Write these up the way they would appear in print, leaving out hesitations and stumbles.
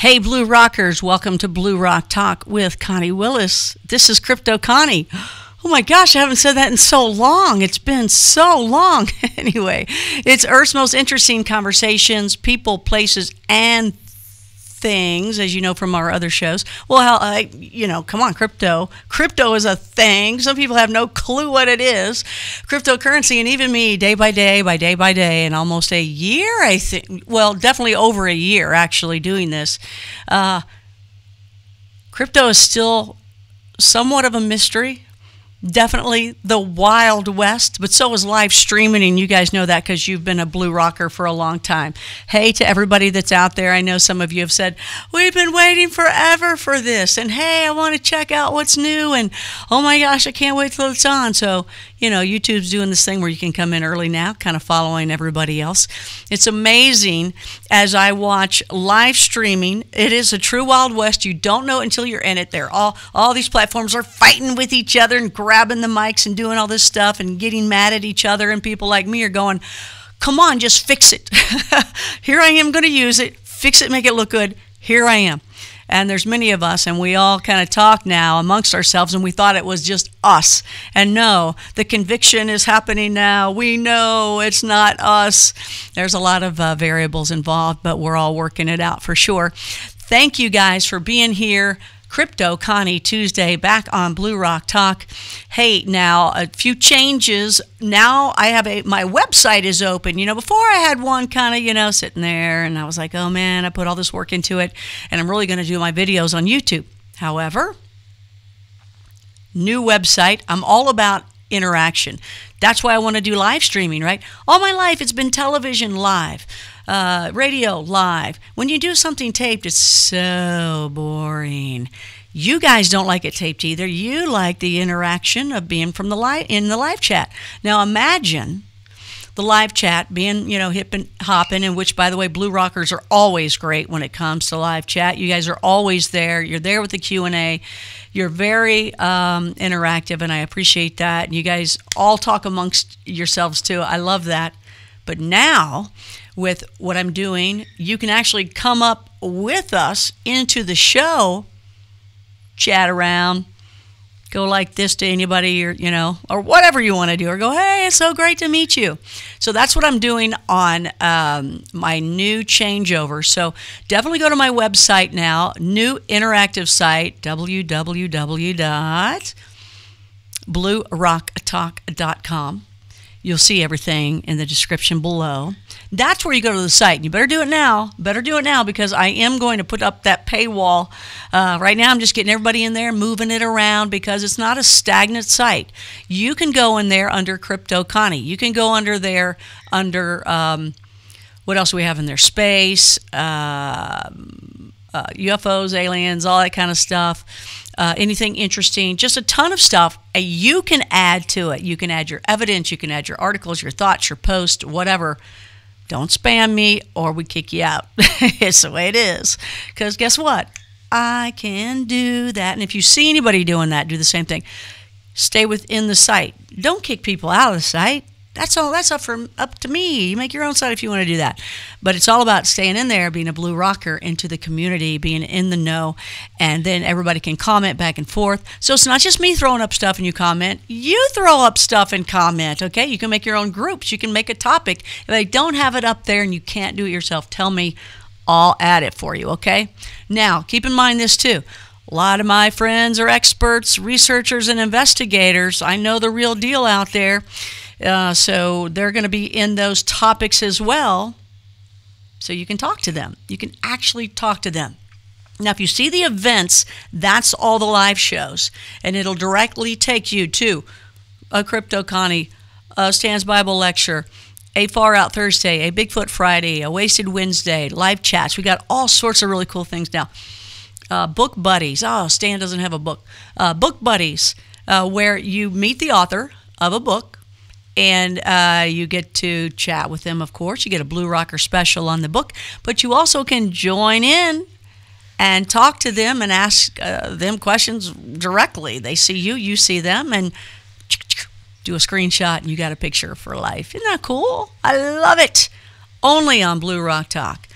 Hey, Blue Rockers, welcome to Blue Rock Talk with Connie Willis. This is Crypto Connie. Oh my gosh, I haven't said that in so long. It's been so long. Anyway, it's Earth's most interesting conversations, people, places, and things, as you know from our other shows. Well, come on, crypto. Crypto is a thing. Some people have no clue what it is. Cryptocurrency, and even me, day by day, and almost a year, I think. Well, definitely over a year, actually, doing this. Crypto is still somewhat of a mystery. Definitely the Wild West, but so is live streaming, and you guys know that because you've been a Blue Rocker for a long time. Hey, to everybody that's out there, I know some of you have said, we've been waiting forever for this, and hey, I want to check out what's new, and oh my gosh, I can't wait till it's on. So, you know, YouTube's doing this thing where you can come in early now, kind of following everybody else. It's amazing as I watch live streaming. It is a true Wild West. You don't know it until you're in it. They're all these platforms are fighting with each other and grabbing the mics and doing all this stuff and getting mad at each other, and people like me are going, come on, just fix it. Here I am going to use it, fix it, make it look good. Here I am. And there's many of us, and we all kind of talk now amongst ourselves, and we thought it was just us. And no, the conviction is happening now. We know it's not us. There's a lot of variables involved, but we're all working it out for sure. Thank you guys for being here. Crypto Connie Tuesday, back on Blue Rock Talk. Hey, now a few changes. Now I have my website is open. You know, before I had one kind of, sitting there, and I was like, oh man, I put all this work into it, and I'm really going to do my videos on YouTube. However, new website. I'm all about interaction. That's why I want to do live streaming, right? All my life it's been television live. Radio live. When you do something taped, it's so boring. You guys don't like it taped either. You like the interaction of being from in the live chat. Now imagine the live chat being, hip and hopping, in which, by the way, Blue Rockers are always great when it comes to live chat. You guys are always there. You're there with the Q&A. You're very interactive, and I appreciate that. And you guys all talk amongst yourselves too. I love that. But now, with what I'm doing, you can actually come up with us into the show, chat around, go like this to anybody, or or whatever you want to do, or go, hey, it's so great to meet you. So that's what I'm doing on my new changeover. So definitely go to my website now, new interactive site, www.bluerocktalk.com. You'll see everything in the description below. That's where you go to the site. You better do it now. Better do it now, because I am going to put up that paywall. Right now I'm just getting everybody in there, moving it around, because it's not a stagnant site. You can go in there under Crypto Connie. You can go under there under, what else do we have in there? Space, UFOs, aliens, all that kind of stuff. Anything interesting, just a ton of stuff you can add to it. You can add your evidence, you can add your articles, your thoughts, your posts, whatever. Don't spam me or we kick you out. It's the way it is. Because guess what? I can do that. And if you see anybody doing that, do the same thing. Stay within the site. Don't kick people out of the site. That's all. That's up to me. You make your own site if you want to do that. But it's all about staying in there, being a Blue Rocker into the community, being in the know, and then everybody can comment back and forth. So it's not just me throwing up stuff and you comment. You throw up stuff and comment, okay? You can make your own groups. You can make a topic. If I don't have it up there and you can't do it yourself, tell me. I'll add it for you, okay? Now, keep in mind this too. A lot of my friends are experts, researchers, and investigators. I know the real deal out there. So they're going to be in those topics as well, so you can talk to them. You can actually talk to them. Now, if you see the events, that's all the live shows, and it'll directly take you to a Crypto Connie, a Stan's Bible lecture, a Far Out Thursday, a Bigfoot Friday, a Wasted Wednesday, live chats. We got all sorts of really cool things now. Book buddies. Oh, Stan doesn't have a book. Book buddies, where you meet the author of a book, and you get to chat with them, of course. You get a Blue Rocker special on the book, but you also can join in and talk to them and ask them questions directly. They see you, you see them, and do a screenshot, and you got a picture for life. Isn't that cool? I love it. Only on Blue Rock Talk.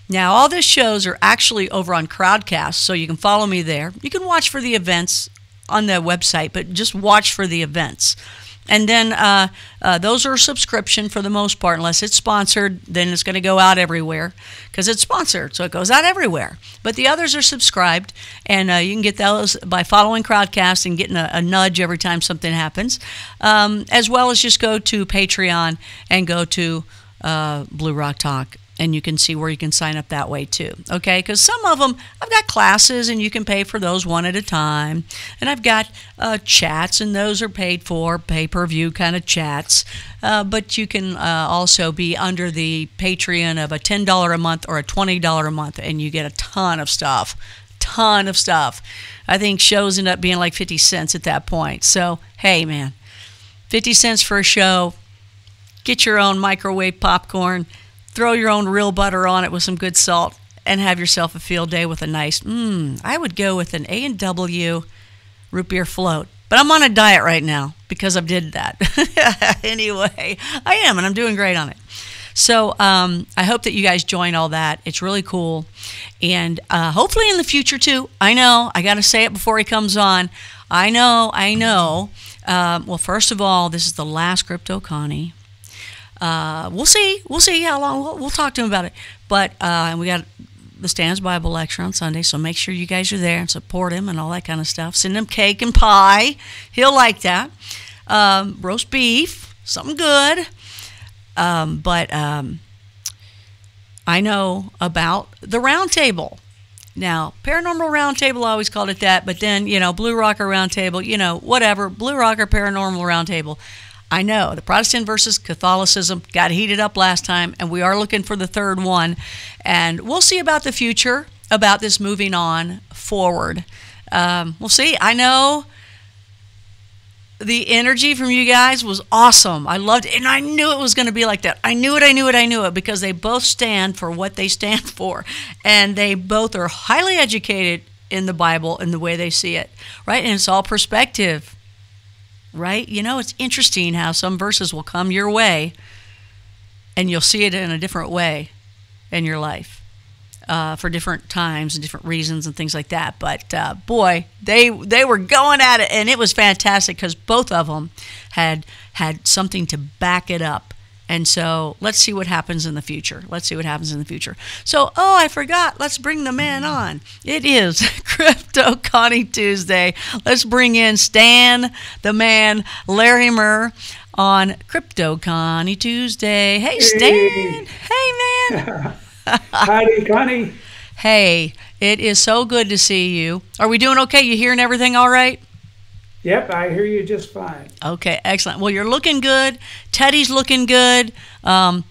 Now, all these shows are actually over on Crowdcast, so you can follow me there. You can watch for the events on the website, but just watch for the events. And then those are subscription for the most part, unless it's sponsored. Then it's going to go out everywhere because it's sponsored, so it goes out everywhere. But the others are subscribed, and you can get those by following Crowdcast and getting a nudge every time something happens, as well as just go to Patreon and go to Blue Rock Talk. And you can see where you can sign up that way too, okay? Because some of them, I've got classes, and you can pay for those one at a time. And I've got chats, and those are paid for, pay-per-view kind of chats. But you can also be under the Patreon of a $10 a month or a $20 a month, and you get a ton of stuff. Ton of stuff. I think shows end up being like 50 cents at that point. So, hey, man, 50 cents for a show. Get your own microwave popcorn. Throw your own real butter on it with some good salt, and have yourself a field day with a nice, I would go with an A&W root beer float. But I'm on a diet right now because I did that. Anyway, I am, and I'm doing great on it. So I hope that you guys join all that. It's really cool. And hopefully in the future, too. I know, I got to say it before he comes on. I know. Well, first of all, this is the last Crypto Connie. We'll see how long. We'll talk to him about it. But we got the Stan's Bible lecture on Sunday, so make sure you guys are there and support him and all that kind of stuff. Send him cake and pie. He'll like that. Roast beef, something good. But I know about the round table. Now, Paranormal Roundtable, I always called it that, but then, Blue Rocker Roundtable, whatever, Blue Rocker Paranormal Roundtable. I know, the Protestant versus Catholicism got heated up last time, and we are looking for the third one. And we'll see about the future, about this moving on forward. We'll see. I know the energy from you guys was awesome. I loved it, and I knew it was going to be like that. I knew it, because they both stand for what they stand for. And they both are highly educated in the Bible and the way they see it, right? And it's all perspective. Right? It's interesting how some verses will come your way and you'll see it in a different way in your life for different times and different reasons and things like that. But boy, they were going at it, and it was fantastic because both of them had something to back it up. And so let's see what happens in the future. So, I forgot. Let's bring the man on. It is Crypto Connie Tuesday. Let's bring in Stan, the man, Larimer, on Crypto Connie Tuesday. Hey, Stan. Hey, man. Howdy, Connie. Hey, it is so good to see you. Are we doing okay? You hearing everything all right? Yep, I hear you just fine. Okay, excellent. Well, you're looking good. Teddy's looking good. This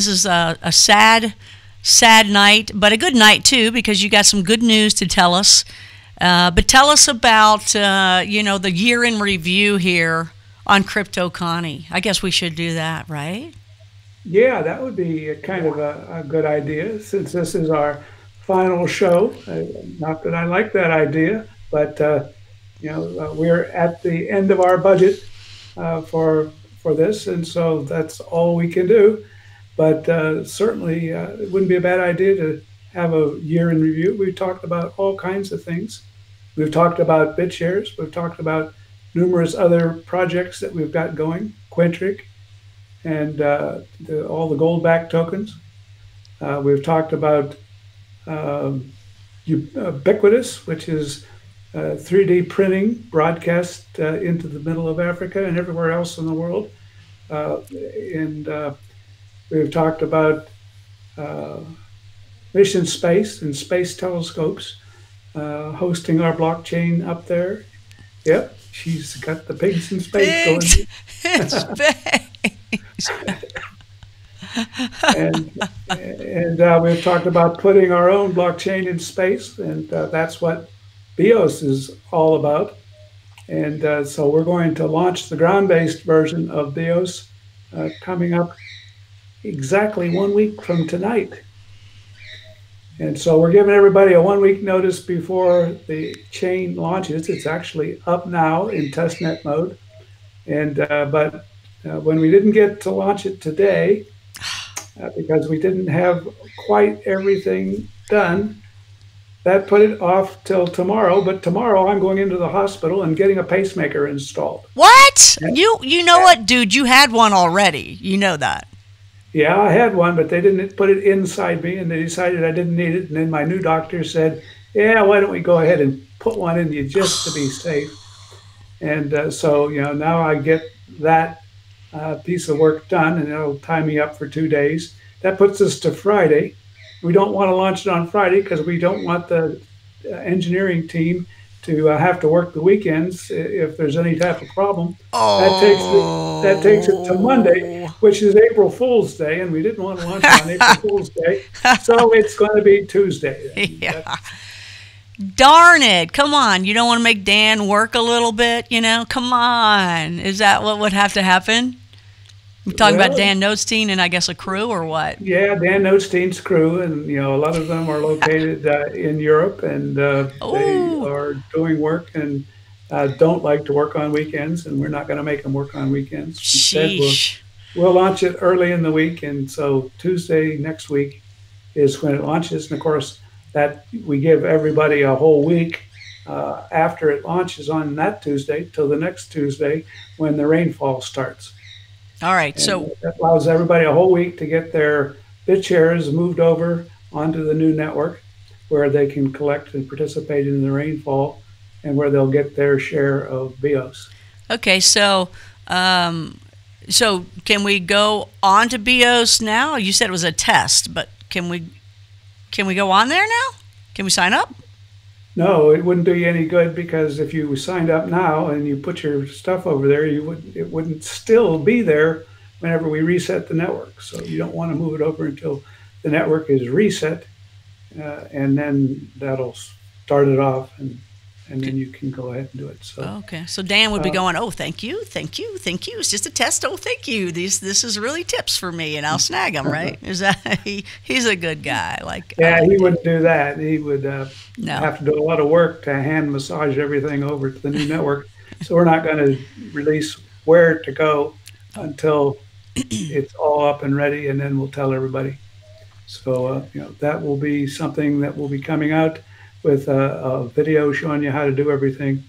is a sad night, but a good night too, because you got some good news to tell us. But tell us about the year in review here on Crypto Connie. I guess we should do that, right? Yeah, that would be kind of a good idea, since this is our final show. Not that I like that idea, but we're at the end of our budget for this, and so that's all we can do. But certainly, it wouldn't be a bad idea to have a year in review. We've talked about all kinds of things. We've talked about BitShares. We've talked about numerous other projects that we've got going, Quint, and all the gold-backed tokens. We've talked about Ubiquitous, which is 3D printing broadcast into the middle of Africa and everywhere else in the world. And we've talked about mission space and space telescopes, hosting our blockchain up there. Yep, she's got the pigs in space going. It's space. and we've talked about putting our own blockchain in space, and that's what BEOS is all about. And so we're going to launch the ground-based version of BEOS coming up exactly 1 week from tonight. And so we're giving everybody a 1 week notice before the chain launches. It's actually up now in testnet mode. And but when we didn't get to launch it today, because we didn't have quite everything done. That put it off till tomorrow, but tomorrow I'm going into the hospital and getting a pacemaker installed. What? And, You know what, dude? You had one already. You know that. yeah, I had one, but they didn't put it inside me, and they decided I didn't need it. And then my new doctor said, "Yeah, why don't we go ahead and put one in you just to be safe?" And so, now I get that piece of work done, and it'll tie me up for 2 days. That puts us to Friday. We don't want to launch it on Friday because we don't want the engineering team to have to work the weekends if there's any type of problem. That takes it to Monday, which is April Fool's Day, and we didn't want to launch on April Fool's Day, so it's going to be Tuesday. Yeah. Darn it. Come on. You don't want to make Dan work a little bit, Come on. Is that what would have to happen? We're talking about Dan Notestein and I guess a crew or what? Yeah, Dan Notestein's crew, and a lot of them are located in Europe, and they are doing work and don't like to work on weekends, and we're not going to make them work on weekends. Instead, we'll launch it early in the week, and so Tuesday next week is when it launches, and of course that we give everybody a whole week after it launches on that Tuesday till the next Tuesday when the rainfall starts. All right, and so that allows everybody a whole week to get their BitShares moved over onto the new network where they can collect and participate in the rainfall and where they'll get their share of BEOS. Okay, so so can we go on to BEOS now? You said it was a test, but can we go on there now? Can we sign up? No, it wouldn't do you any good because if you signed up now and you put your stuff over there, it wouldn't still be there whenever we reset the network. So you don't want to move it over until the network is reset, and then that'll start it off, and then you can go ahead and do it. So okay, so Dan would be going, "Oh, thank you. It's just a test. Oh, thank you. This is really tips for me, and I'll snag them." Right? Is that he's a good guy? He wouldn't do that. He would have to do a lot of work to hand massage everything over to the new network. So we're not going to release where to go until it's all up and ready, and then we'll tell everybody. So that will be something that will be coming out with a video showing you how to do everything.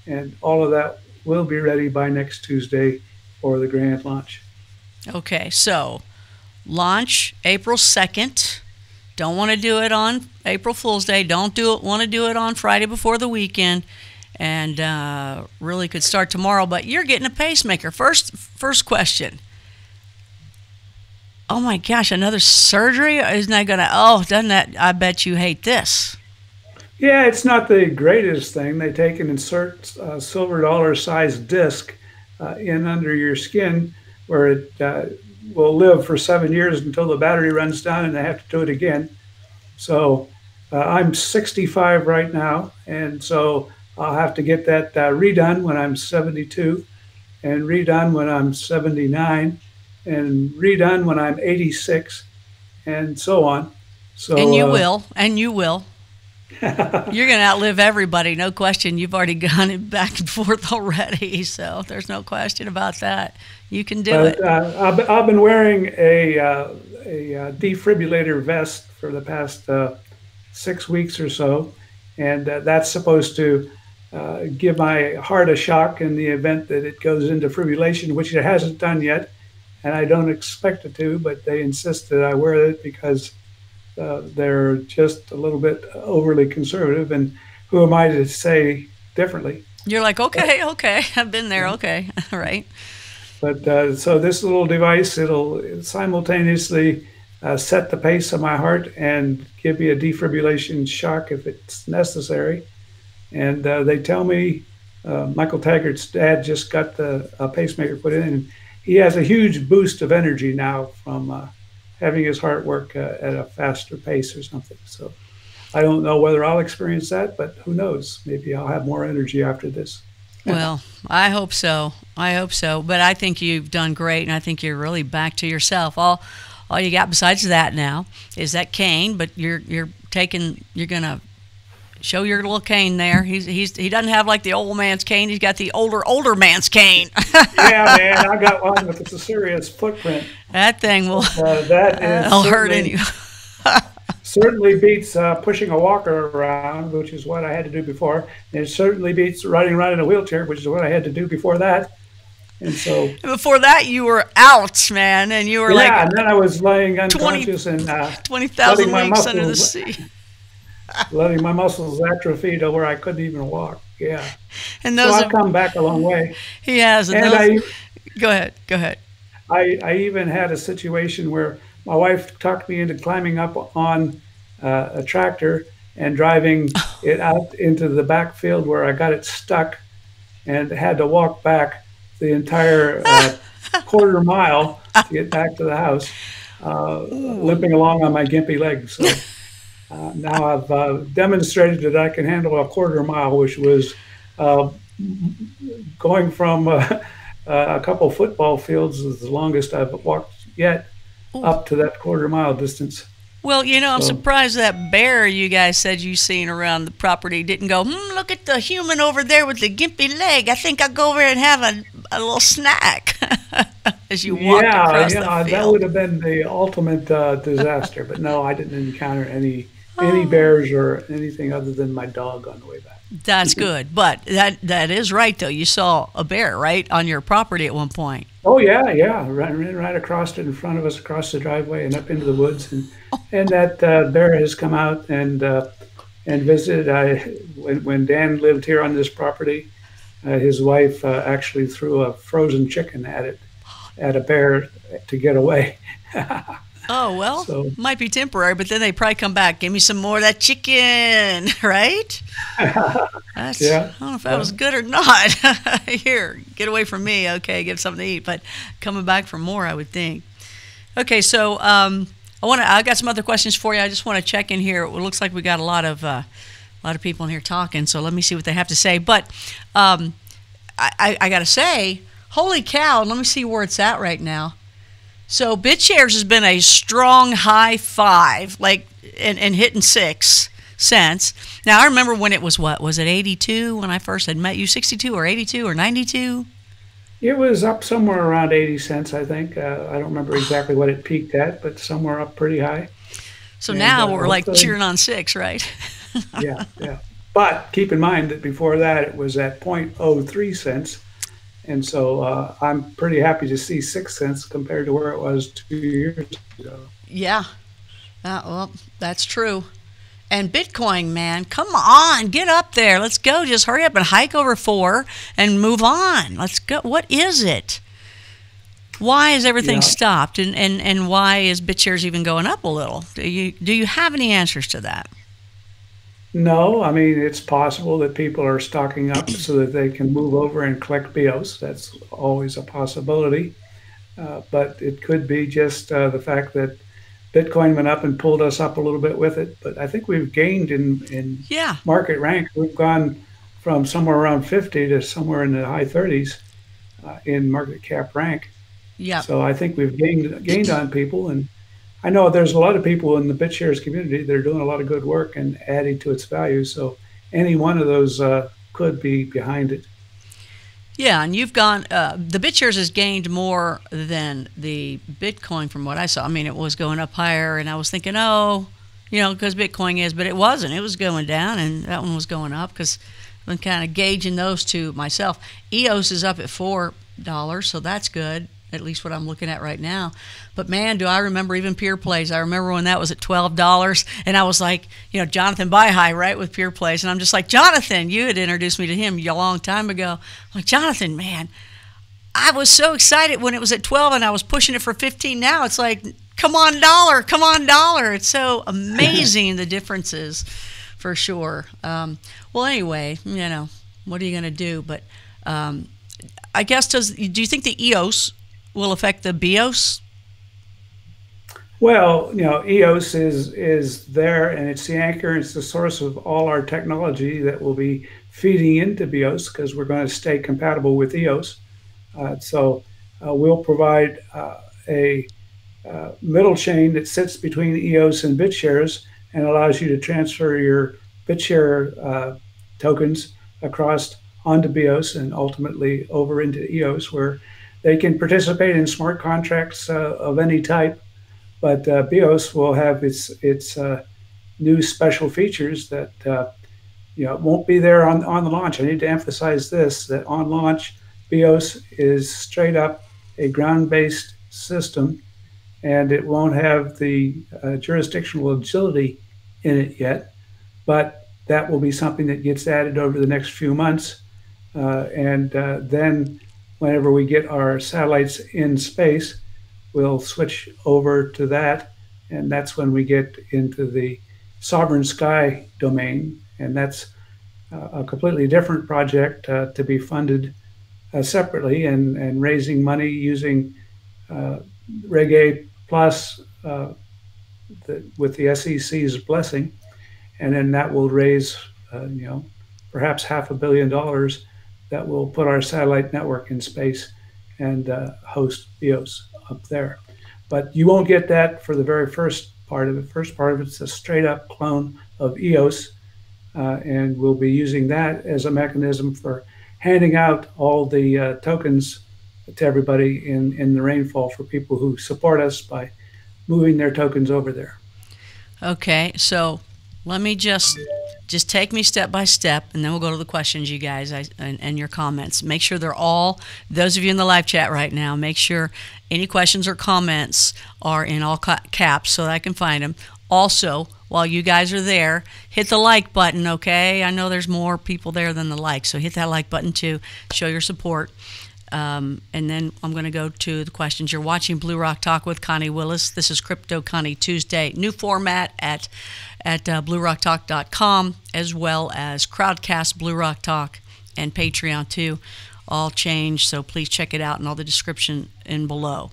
And all of that will be ready by next Tuesday for the grand launch. Okay, so launch April 2nd. Don't want to do it on April Fool's Day. Want to do it on Friday before the weekend. And really could start tomorrow, but you're getting a pacemaker. First question. Oh my gosh, another surgery? Isn't that going to, doesn't that, I bet you hate this. Yeah, it's not the greatest thing. They take and insert a silver dollar sized disc in under your skin where it will live for 7 years until the battery runs down and they have to do it again. So I'm 65 right now, and so I'll have to get that redone when I'm 72 and redone when I'm 79 and redone when I'm 86 and so on. So, and you will. You're going to outlive everybody, no question. You've already gone it back and forth already, so there's no question about that. You can do it. I've been wearing a defibrillator vest for the past 6 weeks or so, and that's supposed to give my heart a shock in the event that it goes into fibrillation, which it hasn't done yet, and I don't expect it to, but they insist that I wear it because they're just a little bit overly conservative, and who am I to say differently? You're like, okay, I've been there, okay, all right. But so this little device, it'll simultaneously set the pace of my heart and give me a defibrillation shock if it's necessary. And they tell me Michael Taggart's dad just got a pacemaker put in, and he has a huge boost of energy now from having his heart work at a faster pace or something. So I don't know whether I'll experience that, but who knows? Maybe I'll have more energy after this. Well, I hope so. But I think you've done great, and I think you're really back to yourself. All you got besides that now is that cane, but you're gonna Show your little cane there. He doesn't have like the old man's cane. He's got the older man's cane. Yeah, man, I got one with a serious footprint. That thing will that'll hurt any. Certainly beats pushing a walker around, which is what I had to do before. And it certainly beats riding around in a wheelchair, which is what I had to do before that. And so before that, you were out, man, and you were and then I was laying unconscious 20,000 leagues under the sea. Letting my muscles atrophy to where I couldn't even walk. Yeah. And so I've come back a long way. He has. And go ahead. I even had a situation where my wife talked me into climbing up on a tractor and driving it out into the backfield where I got it stuck and had to walk back the entire quarter mile to get back to the house, limping along on my gimpy legs. So. Now I've demonstrated that I can handle a quarter mile, which was going from a couple football fields is the longest I've walked yet, up to that quarter mile distance. Well, I'm surprised that bear you guys said you seen around the property didn't go, look at the human over there with the gimpy leg. I think I'll go over and have a little snack as you walk across the field. That would have been the ultimate disaster. But no, I didn't encounter any bears or anything other than my dog on the way back. That's good. But that is right, though. You saw a bear, right, on your property at one point. Oh, yeah. Ran right across it in front of us, across the driveway and up into the woods. And that bear has come out and visited. When Dan lived here on this property, his wife actually threw a frozen chicken at a bear to get away. Oh, well, might be temporary, but then they probably come back. Give me some more of that chicken, right? I don't know if that was good or not. Here, get away from me. Okay, give something to eat, but coming back for more, I would think. Okay, so I got some other questions for you. I just want to check in here. It looks like we got a lot of people in here talking, so let me see what they have to say. But I got to say, holy cow, let me see where it's at right now. So BitShares has been a strong high 5, and hitting 6 cents. Now I remember when it was was it 82 when I first had met you, 62 or 82 or 92? It was up somewhere around 80 cents, I think. I don't remember exactly what it peaked at, but somewhere up pretty high. So now we're cheering on 6, right? Yeah. But keep in mind that before that it was at 0.03 cents. And so I'm pretty happy to see 6 cents compared to where it was 2 years ago. Yeah. Well, that's true. And Bitcoin, man, come on, get up there. Let's go. Just hurry up and hike over 4 and move on. Let's go. What is it? Why is everything stopped? And why is BitShares even going up a little? Do you have any answers to that? No, I mean, it's possible that people are stocking up so that they can move over and collect BEOS. That's always a possibility. But it could be just the fact that Bitcoin went up and pulled us up a little bit with it. But I think we've gained in market rank. We've gone from somewhere around 50 to somewhere in the high 30s in market cap rank. Yeah. So I think we've gained on people. And I know there's a lot of people in the BitShares community that are doing a lot of good work and adding to its value. So any one of those could be behind it. Yeah, and you've gone, the BitShares has gained more than the Bitcoin from what I saw. I mean, it was going up higher, and I was thinking, because Bitcoin is, but it wasn't. It was going down, and that one was going up because I've been kind of gauging those two myself. EOS is up at $4, so that's good. At least what I'm looking at right now. But man, do I remember even Pure Plays. I remember when that was at $12, and I was like, Jonathan Buy-High, right, with Pure Plays. And I'm just like, Jonathan, you had introduced me to him a long time ago. I'm like, Jonathan, man, I was so excited when it was at 12 and I was pushing it for 15. Now it's like, come on, dollar. It's so amazing the differences for sure. Well, anyway, what are you going to do? But I guess, do you think the EOS will affect the BEOS? Well, EOS is there, and it's the anchor. It's the source of all our technology that will be feeding into BEOS because we're going to stay compatible with EOS. So we'll provide a middle chain that sits between EOS and BitShares and allows you to transfer your BitShare tokens across onto BEOS and ultimately over into EOS, where they can participate in smart contracts of any type. But BEOS will have its new special features that won't be there on the launch. I need to emphasize this, that on launch, BEOS is straight up a ground-based system, and it won't have the jurisdictional agility in it yet, but that will be something that gets added over the next few months. Then whenever we get our satellites in space, we'll switch over to that, and that's when we get into the sovereign sky domain, and that's a completely different project to be funded separately and raising money using Reg A plus with the SEC's blessing, and then that will raise perhaps $500 million that will put our satellite network in space and host BEOS up there. But you won't get that for the very first part of it. First part of it's a straight up clone of EOS, and we'll be using that as a mechanism for handing out all the tokens to everybody in the rainfall for people who support us by moving their tokens over there. Okay, so let me just take me step by step, and then we'll go to the questions, you guys, and your comments. Make sure they're all, those of you in the live chat right now, make sure any questions or comments are in all caps so that I can find them. Also, while you guys are there, hit the like button, okay? I know there's more people there than the like, so hit that like button too. Show your support. And then I'm going to go to the questions. You're watching Blue Rock Talk with Connie Willis. This is Crypto Connie Tuesday. New format at bluerocktalk.com, as well as Crowdcast Blue Rock Talk and Patreon too. All changed, so please check it out in all the description in below.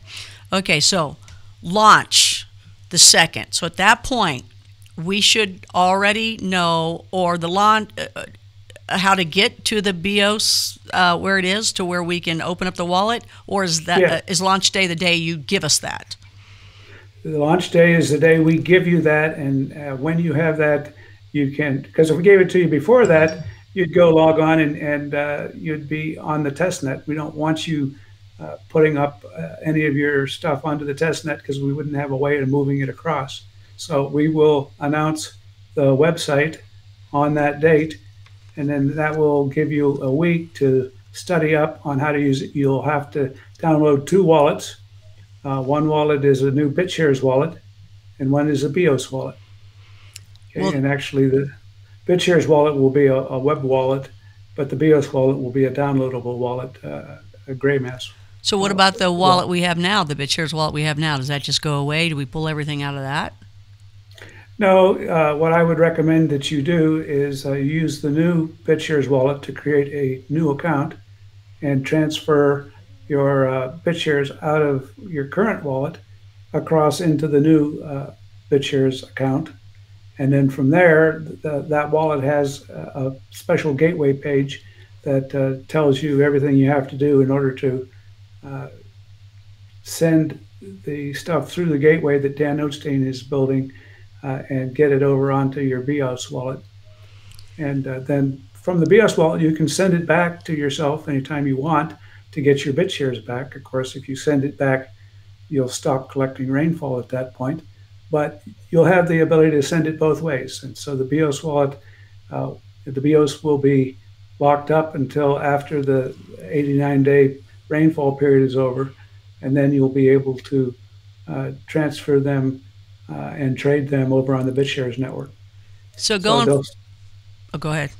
Okay, so launch the second. So at that point, we should already know, or the launch, how to get to the BEOS where it is, to where we can open up the wallet, or is that is launch day the day you give us that? The launch day is the day we give you that, and when you have that, you can, because if we gave it to you before that, you'd go log on and you'd be on the test net. We don't want you putting up any of your stuff onto the test net because we wouldn't have a way of moving it across. So we will announce the website on that date, and then that will give you a week to study up on how to use it. You'll have to download 2 wallets. One wallet is a new BitShares wallet, and one is a BEOS wallet. Okay? Well, and actually, the BitShares wallet will be a web wallet, but the BEOS wallet will be a downloadable wallet, a gray mass. So what about the wallet we have now, the BitShares wallet we have now? Does that just go away? Do we pull everything out of that? No, what I would recommend that you do is use the new BitShares wallet to create a new account and transfer your BitShares out of your current wallet across into the new BitShares account. And then from there, that wallet has a special gateway page that tells you everything you have to do in order to send the stuff through the gateway that Dan Oatstein is building and get it over onto your BEOS wallet. And then from the BEOS wallet, you can send it back to yourself anytime you want to get your BitShares back. Of course, if you send it back, you'll stop collecting rainfall at that point, but you'll have the ability to send it both ways. And so the BEOS wallet, the BEOS will be locked up until after the 89-day rainfall period is over, and then you'll be able to transfer them and trade them over on the BitShares network. So go ahead.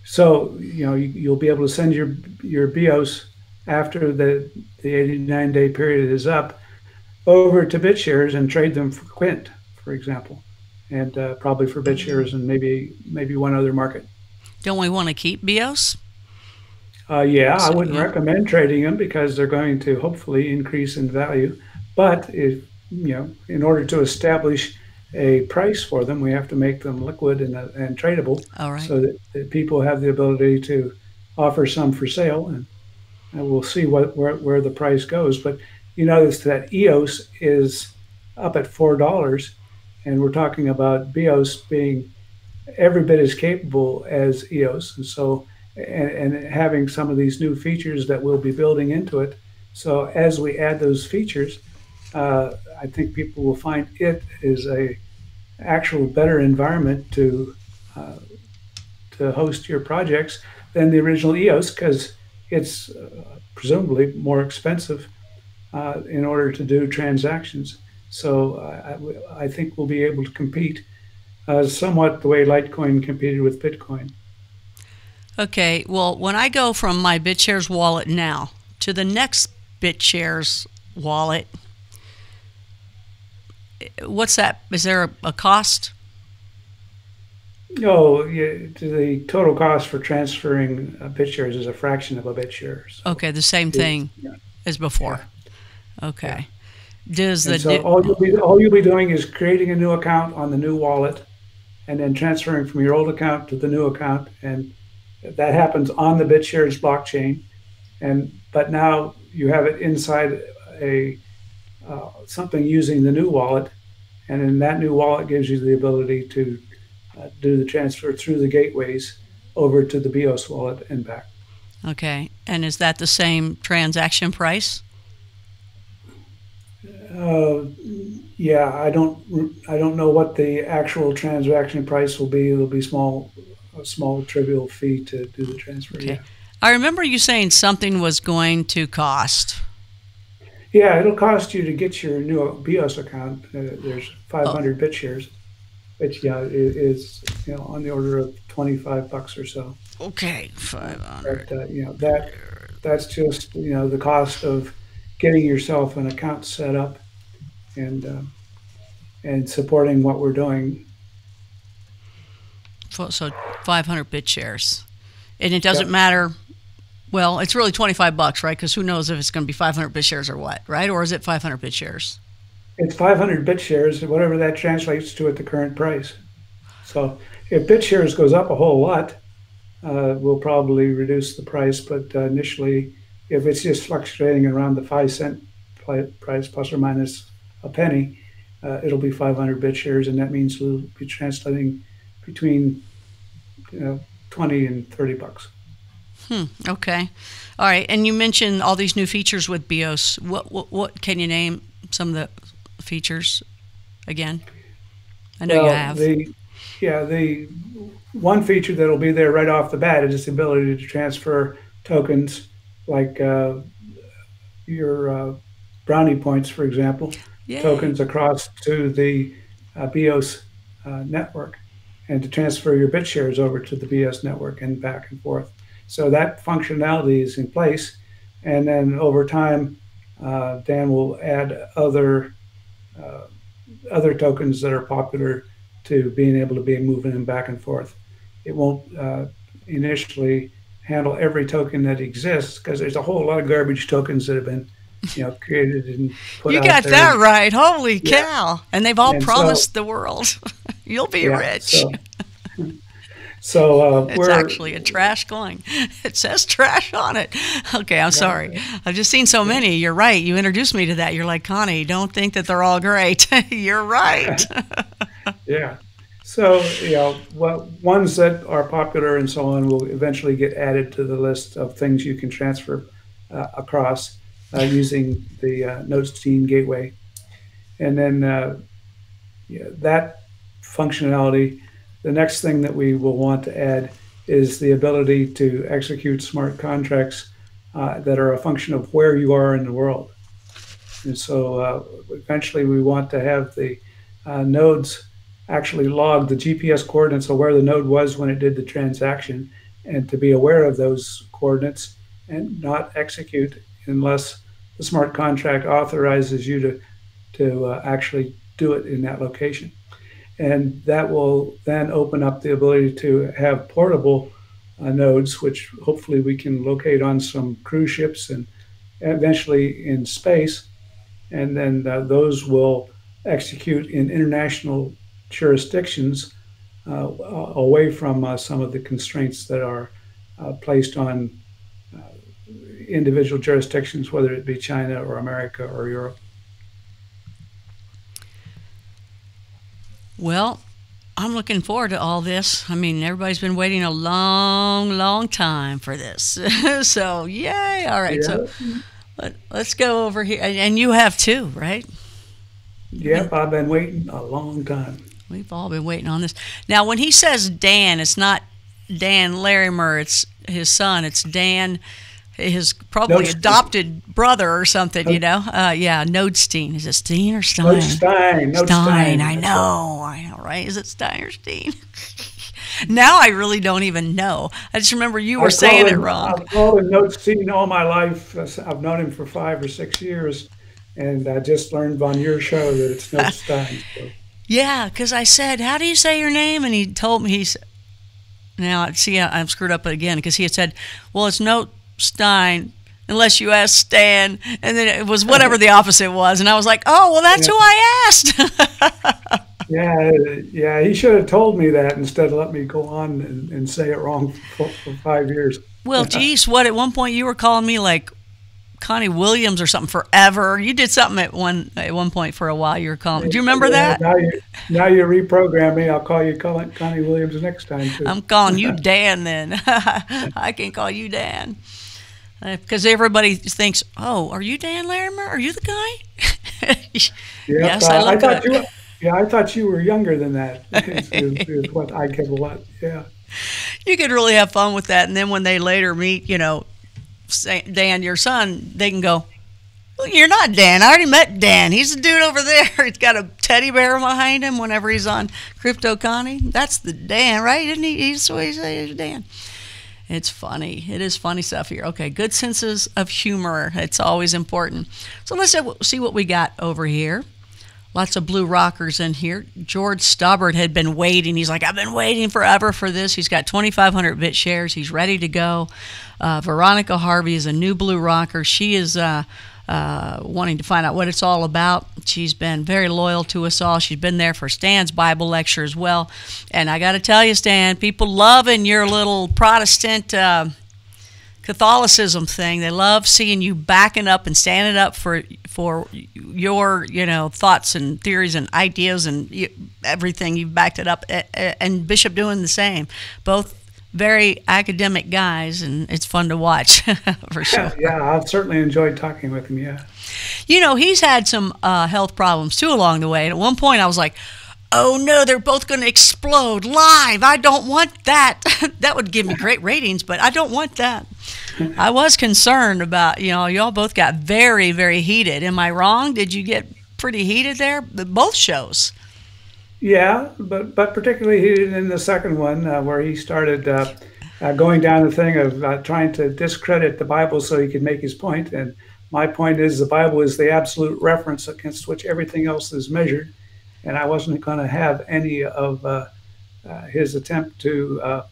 So you'll be able to send your BEOS after the 89-day period is up over to BitShares and trade them for Quint, for example, and probably for BitShares and maybe one other market. Don't we want to keep BEOS? Yeah, I wouldn't recommend trading them because they're going to hopefully increase in value. But if in order to establish a price for them, we have to make them liquid and tradable. All right. So that people have the ability to offer some for sale, and we'll see where the price goes. But you notice that EOS is up at $4, and we're talking about BEOS being every bit as capable as EOS, and so and having some of these new features that we'll be building into it. So as we add those features, I think people will find it is a actual better environment uh, to host your projects than the original EOS, because it's presumably more expensive in order to do transactions. So I think we'll be able to compete somewhat the way Litecoin competed with Bitcoin. Okay, well, when I go from my BitShares wallet now to the next BitShares wallet, what's that? Is there a cost? No, the total cost for transferring BitShares is a fraction of a BitShare. So Okay, the same thing yeah, as before. yeah. Okay. Does And the so all you'll be doing is creating a new account on the new wallet, and then transferring from your old account to the new account, and that happens on the BitShares blockchain. But now you have it inside a something using the new wallet, and then that new wallet gives you the ability to do the transfer through the gateways over to the BEOS wallet and back. Okay, and is that the same transaction price? Yeah, I don't know what the actual transaction price will be. It'll be a small trivial fee to do the transfer. Okay. Yeah. I remember you saying something was going to cost. Yeah, it'll cost you to get your new BEOS account. There's Oh, 500 BitShares, which is on the order of $25 or so. okay, But 500. that's just the cost of getting yourself an account set up and and supporting what we're doing. So 500 BitShares. And it doesn't Yep. matter. Well, it's really $25, right? Because who knows if it's going to be 500 BitShares or what, right? Or is it 500 BitShares? It's 500 BitShares, whatever that translates to at the current price. So if BitShares goes up a whole lot, we'll probably reduce the price. But initially, if it's just fluctuating around the 5-cent price plus or minus a penny, it'll be 500 BitShares, and that means we'll be translating between 20 and $30. Okay. All right. And you mentioned all these new features with BEOS. What can you name some of the features again? I know you Well, have. the one feature that'll be there right off the bat is the ability to transfer tokens like your brownie points, for example, Yay. tokens across to the BEOS network, and to transfer your BitShares over to the BEOS network and back and forth. So that functionality is in place, and then over time, Dan will add uh, other tokens that are popular to being able to be moving them back and forth. It won't initially handle every token that exists, because there's a whole lot of garbage tokens that have been created and put You out got there. that right. Holy Yeah. cow. And they've all And so, promised the world, you'll be yeah, rich. It's we're, actually a trash coin. It says trash on it. Okay, I'm sorry. yeah, I've just seen so yeah, many. You're right. You introduced me to that. You're like, Connie, don't think that they're all great. You're right. yeah. So, ones that are popular and so on will eventually get added to the list of things you can transfer across using the Node STEEM gateway. And then that functionality, the next thing that we will want to add is the ability to execute smart contracts that are a function of where you are in the world. And so eventually we want to have the nodes actually log the GPS coordinates of where the node was when it did the transaction, and to be aware of those coordinates and not execute unless the smart contract authorizes you to actually do it in that location. And that will then open up the ability to have portable nodes, which hopefully we can locate on some cruise ships and eventually in space. And then those will execute in international jurisdictions away from some of the constraints that are placed on individual jurisdictions, whether it be China or America or Europe. Well, I'm looking forward to all this. I mean, everybody's been waiting a long, long time for this. So, yay. All right. Yeah. So let's go over here. And you have too, right? Yep, I've been waiting a long time. We've all been waiting on this. Now, when he says Dan, it's not Dan Larimer. It's his son. It's Dan, his probably adopted brother or something, you know? Yeah, Nodestein. Is it Steen or Stein? Stein. I know, right? Is it Stein or Steen? Now I really don't even know. I just remember you were saying it wrong. I've called him Nodestein all my life. I've known him for 5 or 6 years, and I just learned on your show that it's Nodestein. So. Yeah, because I said, how do you say your name? And he told me, now, see, I'm screwed up again, because he had said, well, it's Nodestein, unless you ask Stan, and then it was whatever the opposite was, and I was like, oh, well, that's who I asked. Yeah, he should have told me that instead of let me go on and say it wrong for 5 years. Well, geez, what, at one point you were calling me like Connie Williams or something forever. You did something at one point for a while. You were calling. Do you remember that? Now you reprogram me. I'll call you Connie Williams next time too. I'm calling you Dan then. I can call you Dan because everybody thinks, "Oh, are you Dan Larimer? Are you the guy?" Yes, I thought you. Yeah, I thought you were younger than that. Is what I get a lot. Yeah. You could really have fun with that, and then when they later meet, you know, Dan, your son, they can go, well, you're not Dan. I already met Dan. He's the dude over there. He's got a teddy bear behind him whenever he's on Crypto Connie. That's the Dan, right? Isn't he? He's the way he says Dan. It's funny. It is funny stuff here. Okay, good senses of humor. It's always important. So let's see what we got over here. Lots of blue rockers in here. George Stobbart had been waiting. He's like, I've been waiting forever for this. He's got 2,500 BitShares. He's ready to go. Veronica Harvey is a new blue rocker. She is wanting to find out what it's all about. She's been very loyal to us all. She's been there for Stan's Bible lecture as well. And I got to tell you, Stan, people loving your little Protestant Catholicism thing. They love seeing you backing up and standing up for your, you know, thoughts and theories and ideas and everything. You've backed it up, and Bishop doing the same. Both very academic guys, and it's fun to watch for sure. Yeah, I've certainly enjoyed talking with him. Yeah. You know, he's had some health problems too along the way. And at one point, I was like, oh no, they're both going to explode live. I don't want that. That would give me great ratings, but I don't want that. I was concerned about, you know, y'all both got very, very heated. Am I wrong? Did you get pretty heated there? Both shows. Yeah, but particularly heated in the second one where he started going down the thing of trying to discredit the Bible so he could make his point. And my point is the Bible is the absolute reference against which everything else is measured. And I wasn't going to have any of his attempt to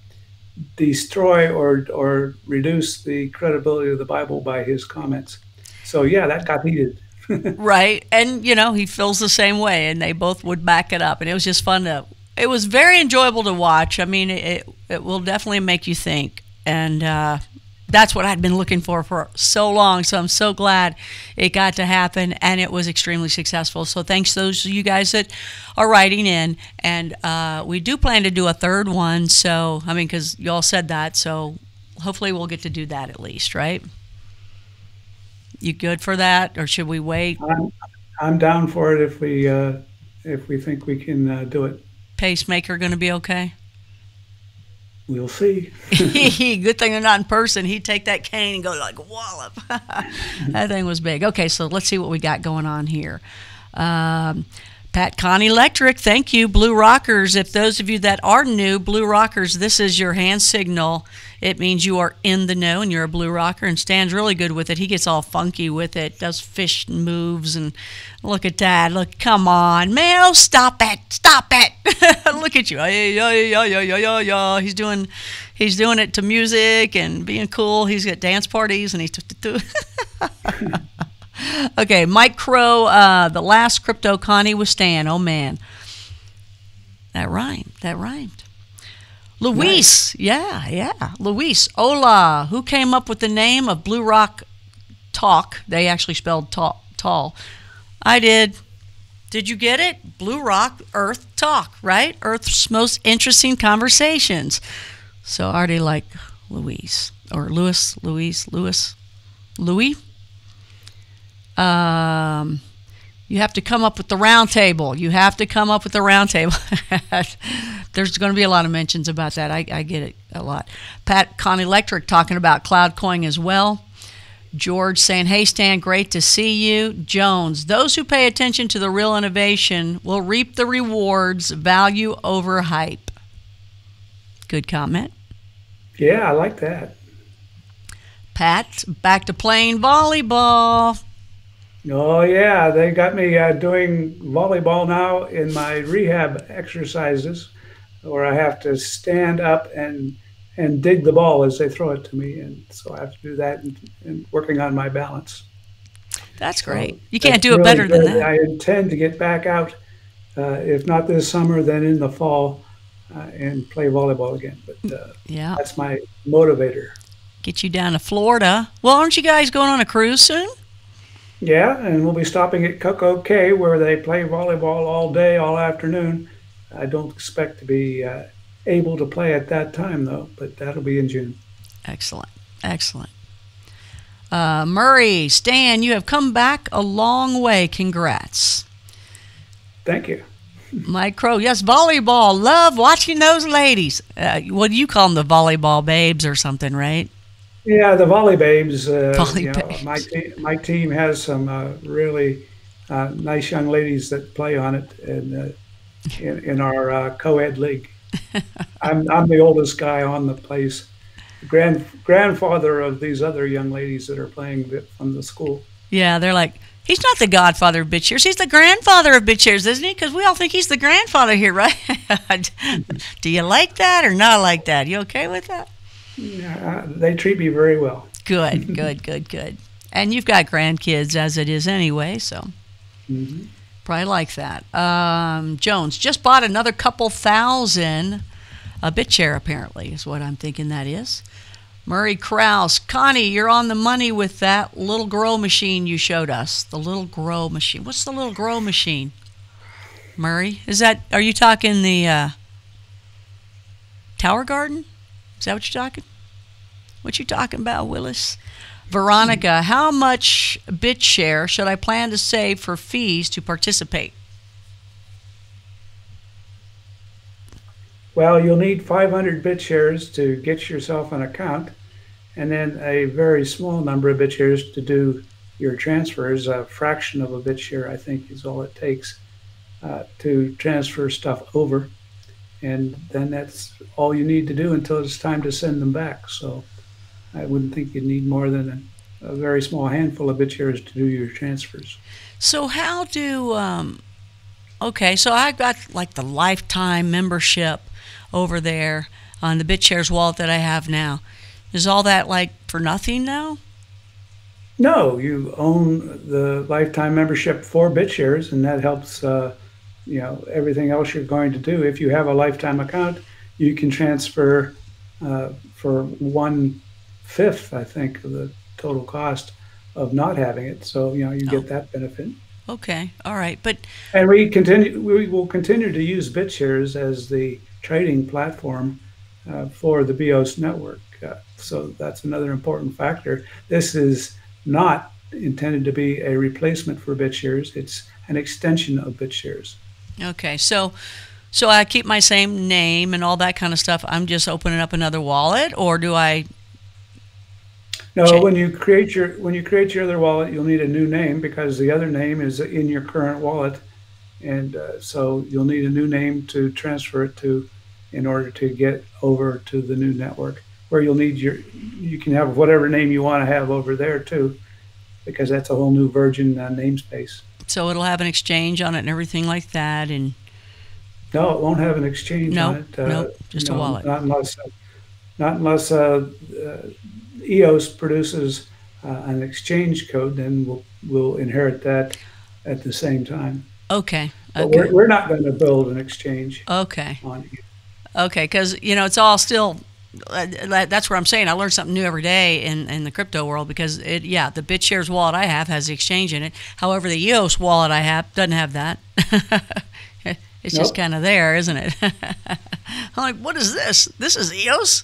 destroy or reduce the credibility of the Bible by his comments. So yeah, that got heated. Right. And, you know, he feels the same way, and they both would back it up. And it was just fun to, it was very enjoyable to watch. I mean, it will definitely make you think. And that's what I'd been looking for so long. So I'm so glad it got to happen, and it was extremely successful. So thanks to those of you guys that are writing in. And we do plan to do a third one. So, I mean, because you all said that. So hopefully we'll get to do that at least, right? You good for that, or should we wait? I'm down for it if we think we can do it. Pacemaker going to be okay? We'll see. Good thing they're not in person. He'd take that cane and go like wallop. That thing was big. Okay, so let's see what we got going on here. Pat Connie Electric, thank you. Blue Rockers, if those of you that are new, Blue Rockers, this is your hand signal. It means you are in the know and you're a Blue Rocker, and Stan's really good with it. He gets all funky with it, does fish moves, and look at that. Look, come on, man. Oh, stop it. Stop it. Look at you. He's doing it to music and being cool. He's at dance parties, and he's Okay, Mike Crow, the last Crypto Connie with Stan. Oh, man. That rhymed. That rhymed. Luis, nice. Yeah. Luis, hola. Who came up with the name of Blue Rock Talk? They actually spelled tall. I did. Did you get it? Blue Rock Earth Talk, right? Earth's most interesting conversations. So I already like Louise or Louis. You have to come up with the round table. There's going to be a lot of mentions about that. I get it a lot. Pat Connie Electric talking about CloudCoin as well. George saying, hey, Stan, great to see you. Jones, those who pay attention to the real innovation will reap the rewards, value over hype. Good comment. Yeah, I like that. Pat, back to playing volleyball. Oh, yeah, they got me doing volleyball now in my rehab exercises where I have to stand up and dig the ball as they throw it to me. And so I have to do that and working on my balance. That's great. So you can't do it better than that. I intend to get back out, if not this summer, then in the fall, and play volleyball again. But yeah, that's my motivator. Get you down to Florida. Well, aren't you guys going on a cruise soon? Yeah, and we'll be stopping at Coco Cay where they play volleyball all day, all afternoon. I don't expect to be able to play at that time, though, but that'll be in June. Excellent. Excellent. Murray, Stan, you have come back a long way. Congrats. Thank you. Mike Crow, yes, volleyball. Love watching those ladies. What do you call them, the volleyball babes or something, right? Yeah, the volley babes. Babes. My team has some really nice young ladies that play on it, and in our co-ed league. I'm the oldest guy on the place, grandfather of these other young ladies that are playing from the school. Yeah, they're like, he's not the godfather of BitShares. He's the grandfather of BitShares, isn't he? Because we all think he's the grandfather here, right? Do you like that or not like that? You okay with that? Yeah, they treat me very well. Good, good. And you've got grandkids as it is anyway, so probably like that. Jones, just bought another couple thousand. A BitShare, apparently, is what I'm thinking that is. Murray Krause, Connie, you're on the money with that little grow machine you showed us. The little grow machine. What's the little grow machine? Murray, are you talking the Tower Garden? Is that what you're talking? What you talking about, Willis? Veronica, how much BitShare should I plan to save for fees to participate? Well, you'll need 500 BitShares to get yourself an account, and then a very small number of BitShares to do your transfers. A fraction of a BitShare, I think, is all it takes to transfer stuff over. And then that's all you need to do until it's time to send them back. So I wouldn't think you'd need more than a very small handful of BitShares to do your transfers. So how do, okay, so I've got like the lifetime membership over there on the BitShares wallet that I have now. Is all that like for nothing now? No, you own the lifetime membership for BitShares, and that helps everything else you're going to do. If you have a lifetime account, you can transfer for 1/5, I think, of the total cost of not having it. So you get that benefit. Okay, all right, and we will continue to use BitShares as the trading platform for the BEOS network. So that's another important factor. This is not intended to be a replacement for BitShares. It's an extension of BitShares. Okay, so I keep my same name and all that kind of stuff. I'm just opening up another wallet, or do I? No, when you create your other wallet, you'll need a new name because the other name is in your current wallet, and so you'll need a new name to transfer it to in order to get over to the new network, where you'll need you can have whatever name you want to have over there too, because that's a whole new Virgin namespace. So it'll have an exchange on it and everything like that, and no, it won't have an exchange on it. No, just a wallet. Not unless EOS produces an exchange code, then we'll inherit that at the same time. Okay. But we're not going to build an exchange. Okay. On it. Okay, because it's all still that's where I'm saying I learn something new every day in the crypto world, because the BitShares wallet I have has the exchange in it. However, the EOS wallet I have doesn't have that. It's just kind of there, isn't it? I'm like, what is this? This is EOS?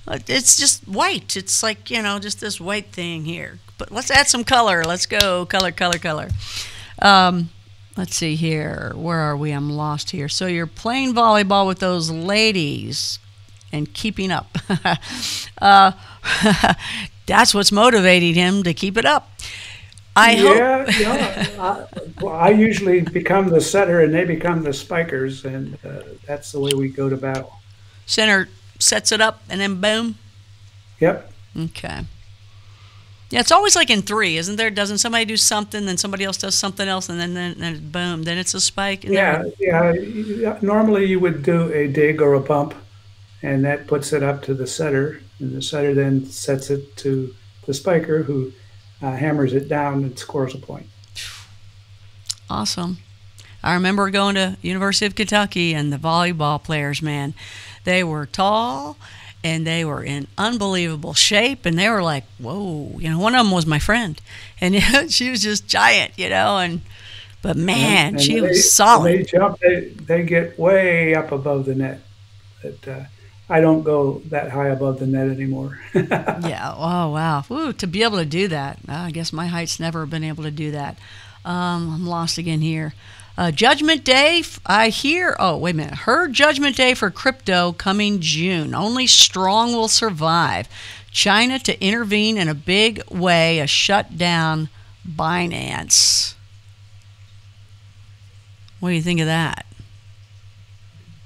It's just white. It's like, just this white thing here. But let's add some color. Let's go. Color. Let's see here. Where are we? I'm lost here. So you're playing volleyball with those ladies and keeping up. That's what's motivating him to keep it up. I usually become the setter and they become the spikers, and that's the way we go to battle. Center sets it up and then boom? Yep. Okay. Yeah, it's always like in three, isn't there? Doesn't somebody do something, then somebody else does something else, and then boom, then it's a spike? Yeah. Normally you would do a dig or a pump, and that puts it up to the setter, and the setter then sets it to the spiker, who hammers it down and scores a point. Awesome. I remember going to University of Kentucky, and the volleyball players, man, they were tall and they were in unbelievable shape, and they were like, whoa, one of them was my friend, and she was just giant, but man, she was solid. They jump, they get way up above the net. But I don't go that high above the net anymore. Yeah. Oh, wow. Ooh, to be able to do that. I guess my height's never been able to do that. I'm lost again here. Judgment Day, I hear. Oh, wait a minute. Her Judgment Day for crypto coming June. Only strong will survive. China to intervene in a big way, a shut down Binance. What do you think of that?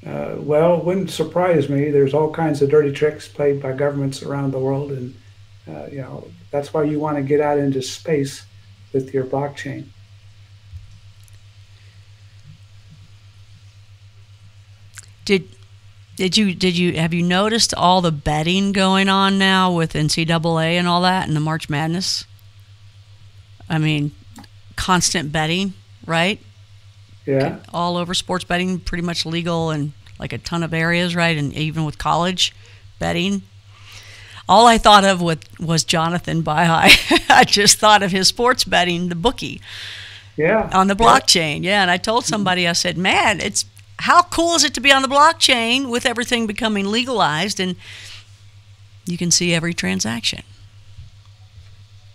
Well, it wouldn't surprise me. There's all kinds of dirty tricks played by governments around the world, and that's why you want to get out into space with your blockchain. Have you noticed all the betting going on now with NCAA and all that, and the March Madness? I mean, constant betting, right? Yeah. All over, sports betting pretty much legal in like a ton of areas, right? And even with college betting. All I thought of was Jonathan Baihai. I just thought of his sports betting, the bookie. Yeah. On the blockchain. Yeah. And I told somebody, I said, man, how cool is it to be on the blockchain with everything becoming legalized, and you can see every transaction.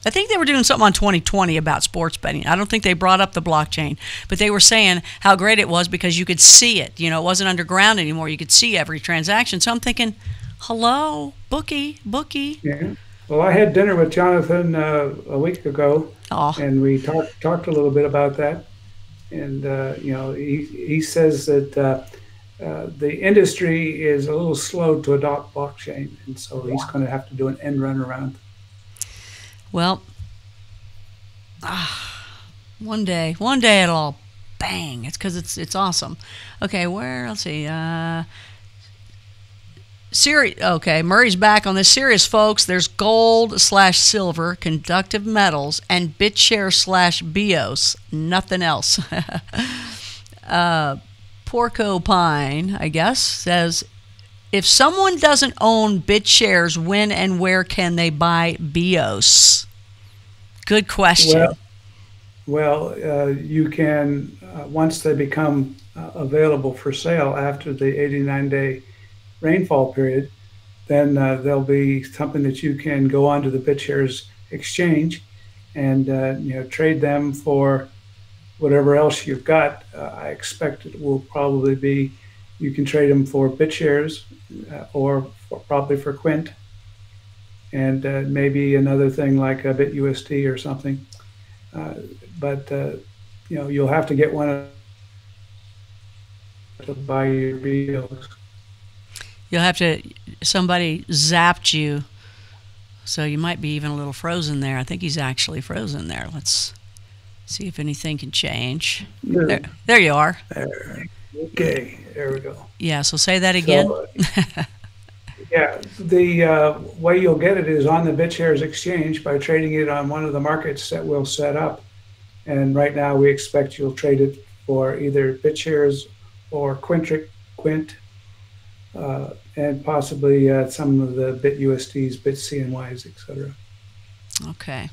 I think they were doing something on 2020 about sports betting. I don't think they brought up the blockchain, but they were saying how great it was because you could see it. It wasn't underground anymore. You could see every transaction. So I'm thinking, hello, bookie. Yeah. Well, I had dinner with Jonathan a week ago, and we talked a little bit about that. And, he says that the industry is a little slow to adopt blockchain, and so he's going to have to do an end run around. Well, one day it'll all bang. It's because it's awesome. Okay, let's see. Okay, Murray's back on this. Serious, folks. There's gold/silver, conductive metals, and BitShares/BEOS. Nothing else. Porcupine, I guess, says, if someone doesn't own BitShares, when and where can they buy BEOS? Good question. Well, you can, once they become available for sale after the 89-day rainfall period, then there'll be something that you can go onto the BitShares exchange and trade them for whatever else you've got. I expect it will probably be, you can trade them for BitShares or probably for Quint, and maybe another thing like a BitUSD or something. But you'll have to get one to buy your BEOS. You'll have to, somebody zapped you, so you might be even a little frozen there. I think he's actually frozen there. Let's see if anything can change. There you are. Okay, there we go. Yeah, so say that again. So, yeah, the way you'll get it is on the BitShares exchange by trading it on one of the markets that we'll set up. And right now we expect you'll trade it for either BitShares or Quint. and possibly some of the BitUSDs, BitCNYs, etc. Okay.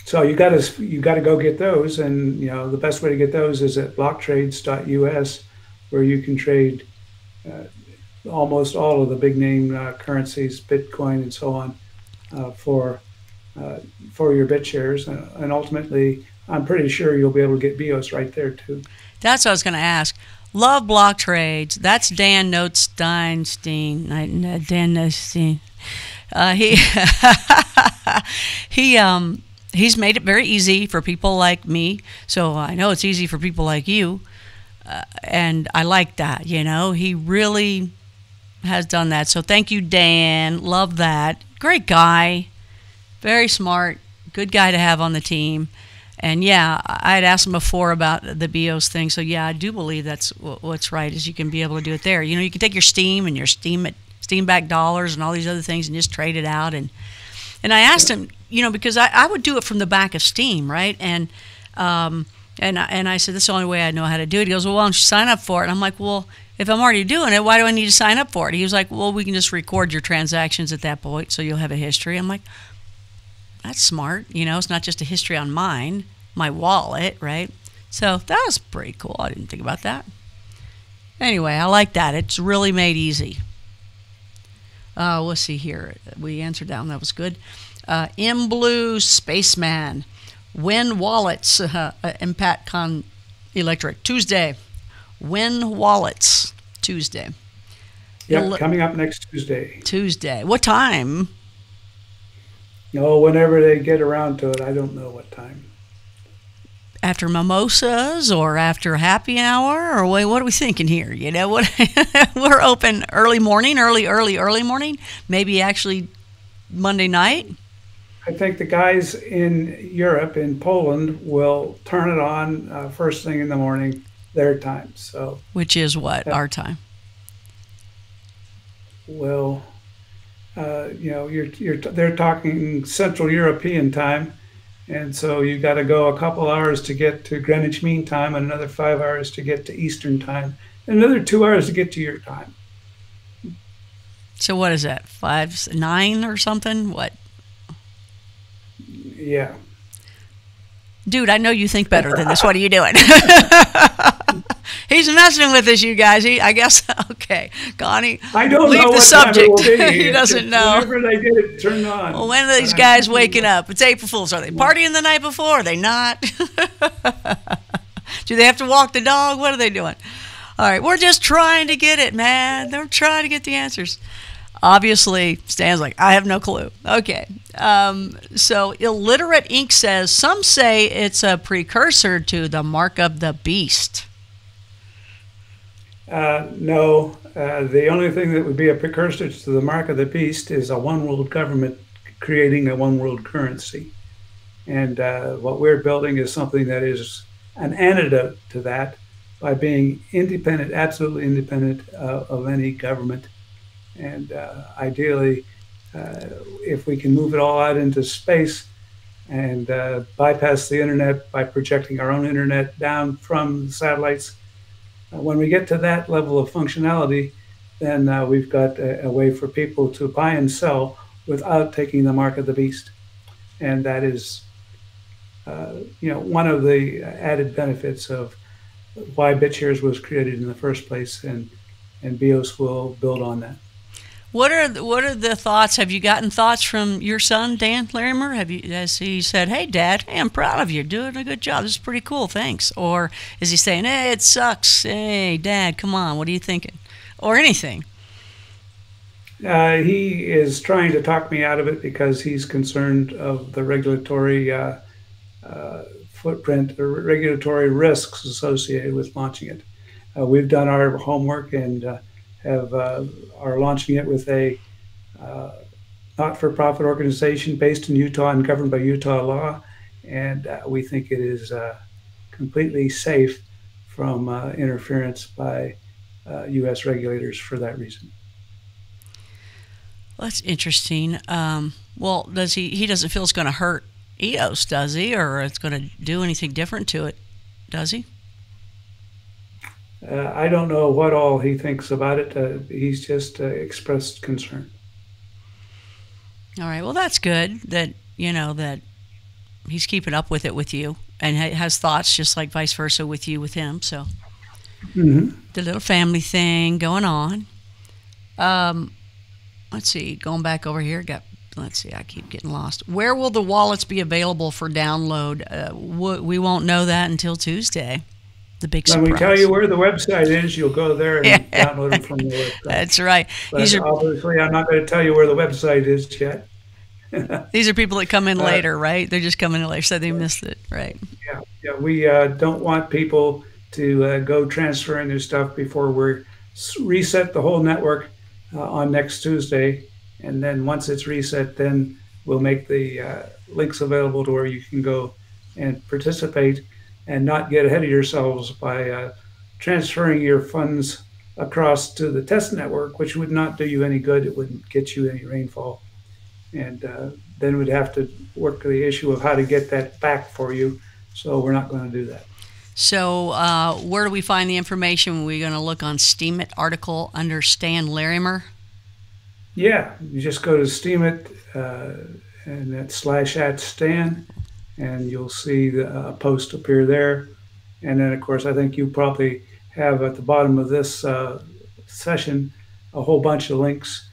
So you got to go get those, and the best way to get those is at blocktrades.us, where you can trade almost all of the big name currencies, Bitcoin and so on, for your BitShares, and ultimately, I'm pretty sure you'll be able to get BEOS right there too. That's what I was going to ask. Love block trades. That's Dan Notstein. Dan Notstein. He's made it very easy for people like me. So I know it's easy for people like you, and I like that. He really has done that. So thank you, Dan. Love that. Great guy. Very smart. Good guy to have on the team. And yeah, I had asked him before about the BEOS thing. So yeah, I do believe that's what's right, is you can be able to do it there. You can take your Steam and your Steam back dollars and all these other things and just trade it out. And I asked him, because I would do it from the back of Steam, right? And I said, that's the only way I know how to do it. He goes, well, why don't you sign up for it? And I'm like, well, if I'm already doing it, why do I need to sign up for it? He was like, well, we can just record your transactions at that point, so you'll have a history. I'm like, that's smart. It's not just a history on my wallet, right? So that was pretty cool. I didn't think about that. Anyway, I like that. It's really made easy. Let's see here. We answered that one. That was good. M Blue Spaceman. Win Wallets. Impact Con Electric. Tuesday. Win Wallets. Tuesday. Yeah, coming up next Tuesday. Tuesday. What time? No, whenever they get around to it. I don't know what time. After mimosas or after happy hour, or what are we thinking here? What we're open early morning, early morning, maybe actually Monday night. I think the guys in Europe, in Poland, will turn it on first thing in the morning, their time. So, which is what our time? Well, they're talking Central European time. And so you got to go a couple hours to get to Greenwich Mean Time, and another 5 hours to get to Eastern Time, and another 2 hours to get to your time. So what is that? 9 or something? What? Yeah. Dude, I know you think better than this. What are you doing? He's messing with us, you guys. I guess, okay. Connie, I don't leave know the what subject. Time it will be. He doesn't know. Whenever they get it turned on. Well, when are these guys waking up? It's April Fool's. Are they partying the night before? Are they not? Do they have to walk the dog? What are they doing? All right, we're just trying to get it, man. They're trying to get the answers. Obviously, Stan's like, I have no clue. Okay. So Illiterate Inc. says, some say it's a precursor to the mark of the beast. No. The only thing that would be a precursor to the mark of the beast is a one world government creating a one world currency. And what we're building is something that is an antidote to that by being independent, absolutely independent of any government. And ideally, if we can move it all out into space and bypass the internet by projecting our own internet down from the satellites, when we get to that level of functionality, then we've got a way for people to buy and sell without taking the mark of the beast. And that is, one of the added benefits of why BitShares was created in the first place, and BEOS will build on that. What are the thoughts? Have you gotten thoughts from your son, Dan Larimer? Has he said, hey, Dad, hey, I'm proud of you, doing a good job, this is pretty cool, thanks? Or is he saying, hey, it sucks, hey, Dad, come on, what are you thinking? Or anything? He is trying to talk me out of it because he's concerned of the regulatory footprint or regulatory risks associated with launching it. We've done our homework and are launching it with a not-for-profit organization based in Utah and governed by Utah law, and we think it is completely safe from interference by U.S. regulators for that reason. Well, that's interesting. Well, does he doesn't feel it's going to hurt EOS, does he, or it's going to do anything different to it, does he? I don't know what all he thinks about it. He's just expressed concern. All right. Well, that's good that, that he's keeping up with it with you and has thoughts just like vice versa with you with him. So the little family thing going on. Let's see. Going back over here, let's see. I keep getting lost. Where will the wallets be available for download? We won't know that until Tuesday. The big surprise. When we tell you where the website is, you'll go there and download it from the website. That's right. But obviously, I'm not going to tell you where the website is yet. These are people that come in later, right? They're just coming in later, so they missed it, right? Yeah. We don't want people to go transferring their stuff before we reset the whole network on next Tuesday. And then once it's reset, then we'll make the links available to where you can go and participate and not get ahead of yourselves by transferring your funds across to the test network, which would not do you any good. It wouldn't get you any rainfall. And then we'd have to work the issue of how to get that back for you. So we're not going to do that. So where do we find the information? We're going to look on STEEMit article under Stan Larimer. Yeah, you just go to STEEMit and that's /@Stan, and you'll see the post appear there. And then, of course, I think you probably have at the bottom of this session a whole bunch of links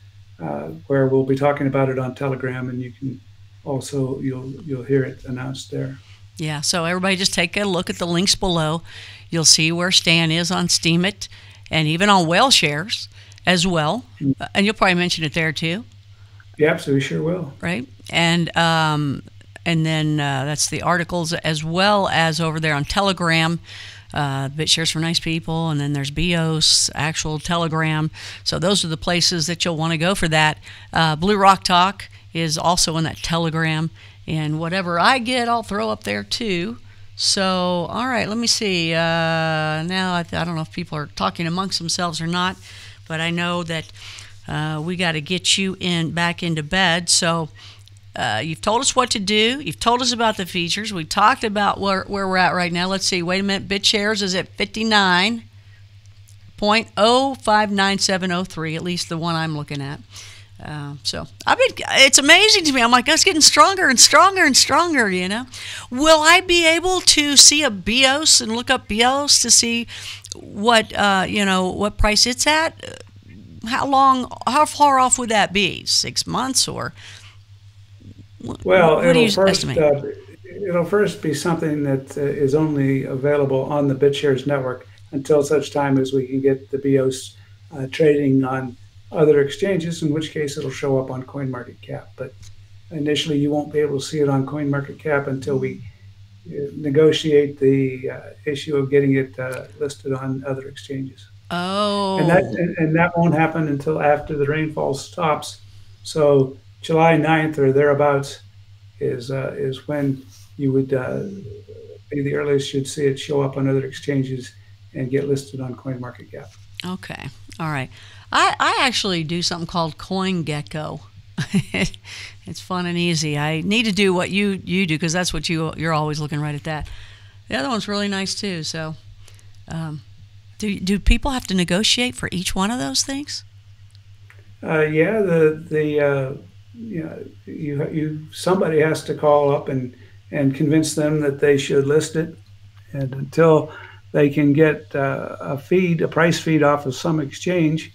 where we'll be talking about it on Telegram, and you can also you'll hear it announced there. Yeah, so everybody just take a look at the links below. You'll see where Stan is on STEEMit and even on WHALESHARES as well. And you'll probably mention it there too. Yep, so we sure will. Right. And then that's the articles, as well as over there on Telegram, BitShares for Nice People, and then there's BEOS, actual Telegram. So those are the places that you'll want to go for that. Blue Rock Talk is also in that Telegram. And whatever I get, I'll throw up there too. So, all right, let me see. Now, I don't know if people are talking amongst themselves or not, but I know that we got to get you back into bed. So you've told us what to do. You've told us about the features. We talked about where we're at right now. Let's see. Wait a minute. BitShares is at 59.059703, at least the one I'm looking at. So it's amazing to me. I'm like, it's getting stronger and stronger and stronger, Will I be able to see a BEOS and look up BEOS to see what price it's at? How far off would that be? 6 months or? Well, it'll first be something that is only available on the BitShares network until such time as we can get the BEOS trading on other exchanges, in which case it'll show up on CoinMarketCap. But initially, you won't be able to see it on CoinMarketCap until we negotiate the issue of getting it listed on other exchanges. Oh. And that won't happen until after the rainfall stops. So July 9th or thereabouts is when you would be the earliest you'd see it show up on other exchanges and get listed on CoinMarketCap. Okay. All right. I actually do something called CoinGecko. It's fun and easy. I need to do what you do because that's what you're always looking right at that. The other one's really nice too. So, do people have to negotiate for each one of those things? Somebody has to call up and convince them that they should list it, and until they can get a price feed off of some exchange,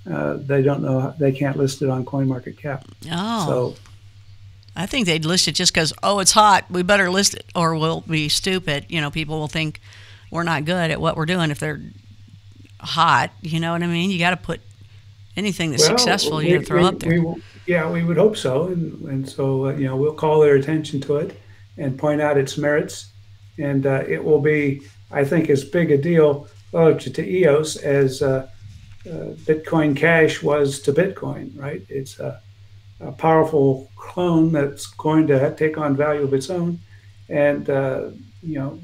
they don't know, they can't list it on CoinMarketCap. Oh. So I think they'd list it just because, it's hot, we better list it, or we'll be stupid. People will think we're not good at what we're doing if they're hot. You know what I mean? You got to put anything that's successful, you throw up there. We would hope so. And so, we'll call their attention to it and point out its merits. And it will be, I think, as big a deal relative to EOS as Bitcoin Cash was to Bitcoin, right? It's a powerful clone that's going to take on value of its own. And,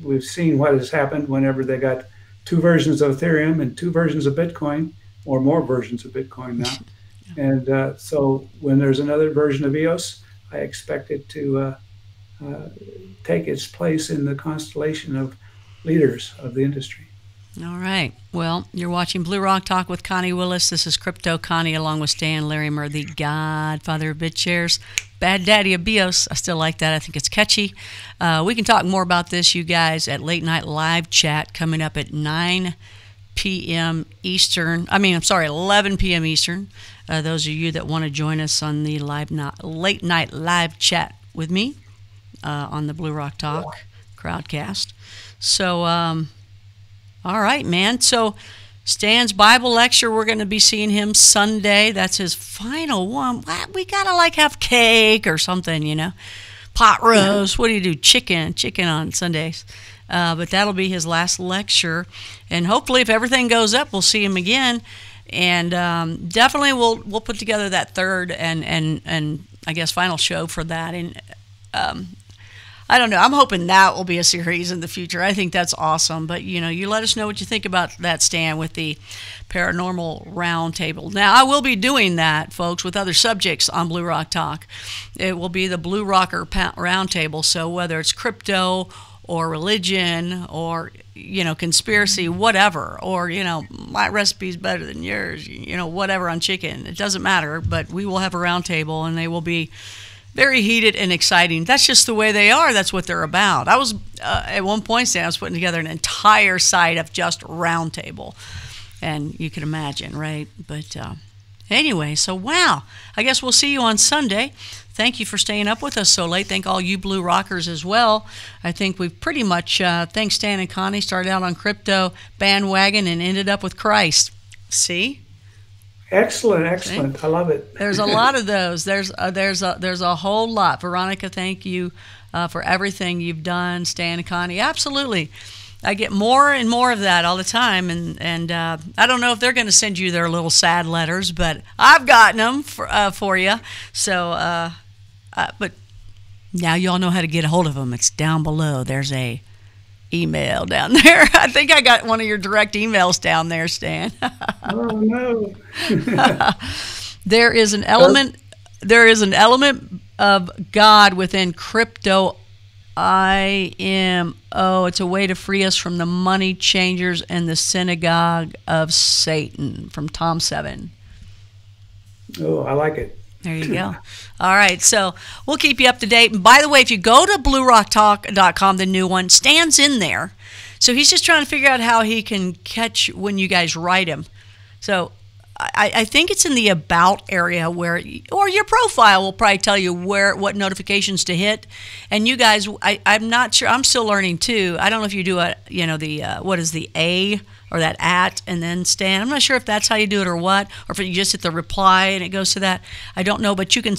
we've seen what has happened whenever they got two versions of Ethereum and two versions of Bitcoin, or more versions of Bitcoin now. And so when there's another version of EOS, I expect it to take its place in the constellation of leaders of the industry. All right. Well, you're watching Blue Rock Talk with Connie Willis. This is Crypto Connie along with Stan Larimer, the Godfather of BitShares, Bad Daddy of BEOS. I still like that. I think it's catchy. We can talk more about this, you guys, at Late Night Live Chat coming up at 9 p.m. Eastern. 11 p.m. Eastern. Those of you that want to join us on the Late Night Live Chat with me on the Blue Rock Talk Crowdcast. So, all right, man. So Stan's Bible lecture, we're going to be seeing him Sunday. That's his final one. We got to have cake or something, Pot roast. What do you do? Chicken on Sundays. But that'll be his last lecture. And hopefully if everything goes up, we'll see him again. And definitely we'll put together that third and I guess final show for that. And I don't know. I'm hoping that will be a series in the future. I think that's awesome. But, you let us know what you think about that, Stan, with the Paranormal Roundtable. Now, I will be doing that, folks, with other subjects on Blue Rock Talk. It will be the Blue Rocker Roundtable. So whether it's crypto or religion or, conspiracy, whatever, or, my recipe's better than yours, whatever on chicken. It doesn't matter. But we will have a roundtable, and they will be very heated and exciting. That's just the way they are. That's what they're about. I was, at one point, Stan, I was putting together an entire site of just roundtable. And you can imagine, right? But anyway, so wow. I guess we'll see you on Sunday. Thank you for staying up with us so late. Thank all you Blue Rockers as well. I think we've pretty much, thanks Stan and Connie, started out on crypto bandwagon and ended up with Christ. See? Excellent. See? I love it. There's a lot of those. There's a whole lot. Veronica, thank you for everything you've done. Stan and Connie, absolutely. I get more and more of that all the time, and I don't know if they're going to send you their little sad letters, but I've gotten them for you. So, but now you all know how to get a hold of them. It's down below. There's a email down there. I think I got one of your direct emails down there, Stan. Oh no. There is an element of God within crypto IMO. It's a way to free us from the money changers and the synagogue of Satan, from Tom 7. Oh, I like it. There you go. All right, so we'll keep you up to date. And by the way, if you go to bluerocktalk.com, the new one, Stan's in there. So he's just trying to figure out how he can catch when you guys write him. So I think it's in the About area or your profile will probably tell you what notifications to hit. And you guys, I'm not sure. I'm still learning too. I don't know if you do what is the A or that at and then Stan. I'm not sure if that's how you do it or what, or if you just hit the reply and it goes to that. I don't know, but you can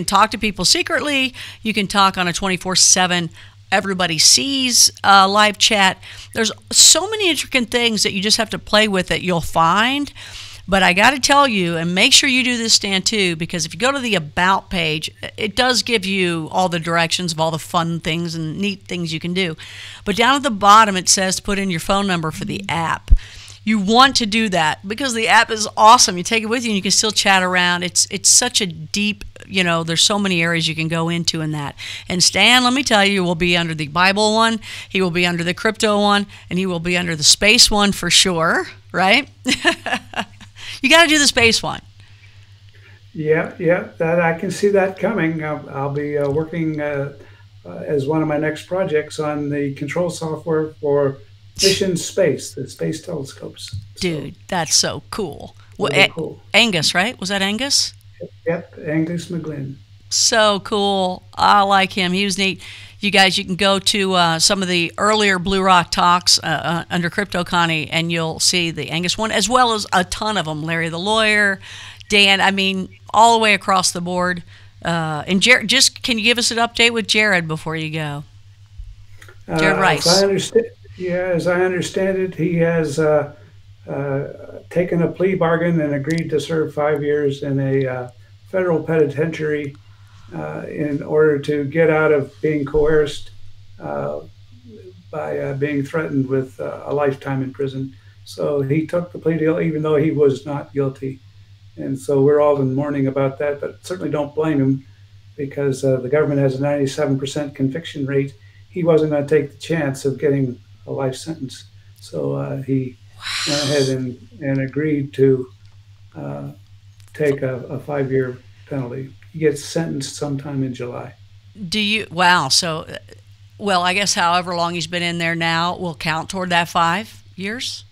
talk to people secretly. You can talk on a 24/7. Everybody sees live chat. There's so many intricate things that you just have to play with that you'll find. But I got to tell you, and make sure you do this, Stan, too, because if you go to the About page, it does give you all the directions of all the fun things and neat things you can do. But down at the bottom, it says to put in your phone number for the app. You want to do that because the app is awesome. You take it with you and you can still chat around. It's such a deep, there's so many areas you can go into in that. And Stan, let me tell you, will be under the Bible one, he will be under the crypto one, and he will be under the space one for sure, right? You got to do the space one. Yeah, that I can see that coming. I'll be working as one of my next projects on the control software for mission space, the space telescopes. Dude, that's so cool. Cool. Angus, right? Was that Angus? Yep, Angus McGlynn. So cool. I like him. He was neat. You guys, you can go to some of the earlier Blue Rock talks under Crypto Connie, and you'll see the Angus one, as well as a ton of them. Larry the Lawyer, Dan, all the way across the board. And Jared, can you give us an update with Jared before you go? Jared Rice. As I understand it, he has taken a plea bargain and agreed to serve 5 years in a federal penitentiary in order to get out of being coerced by being threatened with a lifetime in prison. So he took the plea deal even though he was not guilty. And so we're all in mourning about that, but certainly don't blame him because the government has a 97% conviction rate. He wasn't going to take the chance of getting a life sentence. So he went ahead and agreed to take a 5-year penalty. He gets sentenced sometime in July. Wow. So, well, I guess however long he's been in there now will count toward that 5 years?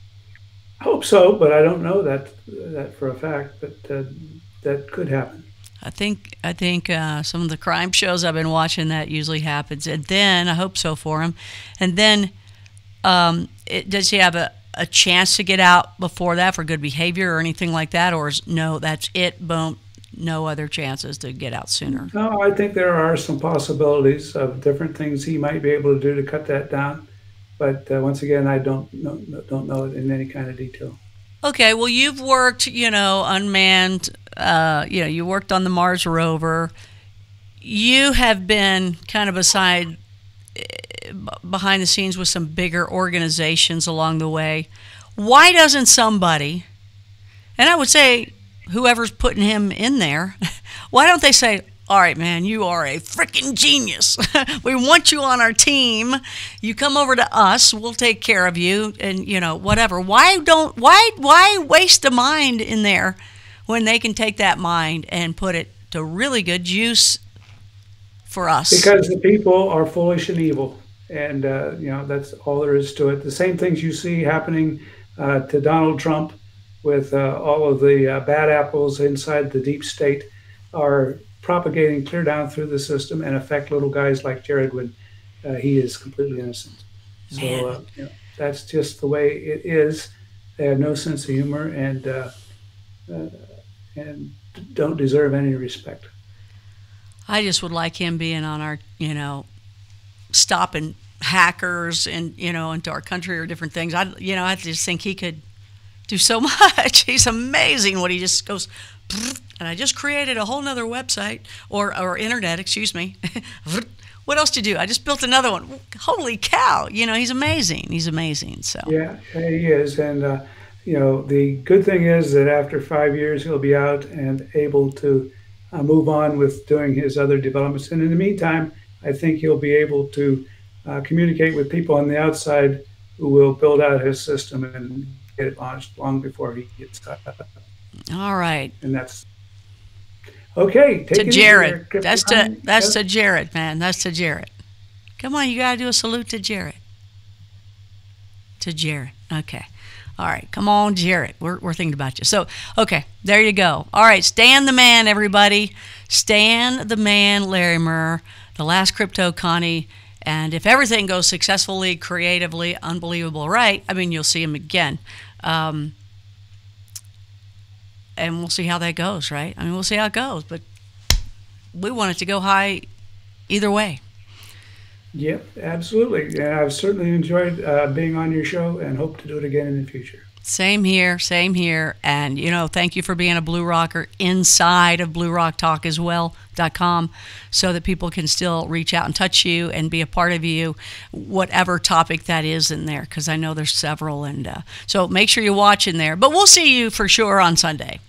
I hope so, but I don't know that for a fact, but that could happen. I think some of the crime shows I've been watching, that usually happens. And then, I hope so for him. And then, does he have a chance to get out before that for good behavior or anything like that? Or no, that's it, boom, no other chances to get out sooner? No, I think there are some possibilities of different things he might be able to do to cut that down. But once again, I don't know it in any kind of detail. Okay, well, you've worked, unmanned, you worked on the Mars rover. You have been kind of behind the scenes with some bigger organizations along the way. Why doesn't somebody, and I would say whoever's putting him in there, why don't they say, all right, man, you are a freaking genius. We want you on our team. You come over to us. We'll take care of you and, whatever. Why waste a mind in there when they can take that mind and put it to really good use for us? Because the people are foolish and evil. And, that's all there is to it. The same things you see happening to Donald Trump with all of the bad apples inside the deep state are propagating clear down through the system and affect little guys like Jared when he is completely innocent. So that's just the way it is. They have no sense of humor and don't deserve any respect. I just would like him being on our, stopping hackers and, into our country or different things. I just think he could do so much. He's amazing what he just goes, and I just created a whole nother website or internet, excuse me. What else to do? I just built another one. Holy cow. He's amazing. He's amazing. So yeah, he is. And, the good thing is that after 5 years, he'll be out and able to move on with doing his other developments. And in the meantime, I think he'll be able to communicate with people on the outside who will build out his system and get it launched long before he gets out. All right. And that's okay. To Jared. That's to Jared, man. That's to Jared. Come on, you got to do a salute to Jared. To Jared. Okay. All right. Come on, Jared. We're thinking about you. So, okay. There you go. All right. Stan the man, everybody. Stan the man, Larimer, the last Crypto Connie. And if everything goes successfully, creatively, unbelievable, right, you'll see him again. And we'll see how that goes, right? We'll see how it goes. But we want it to go high either way. Yep, absolutely. And I've certainly enjoyed being on your show and hope to do it again in the future. Same here, same here. And, thank you for being a Blue Rocker inside of BlueRockTalkAsWell.com so that people can still reach out and touch you and be a part of you, whatever topic that is in there, because I know there's several. And so make sure you watch in there. But we'll see you for sure on Sunday.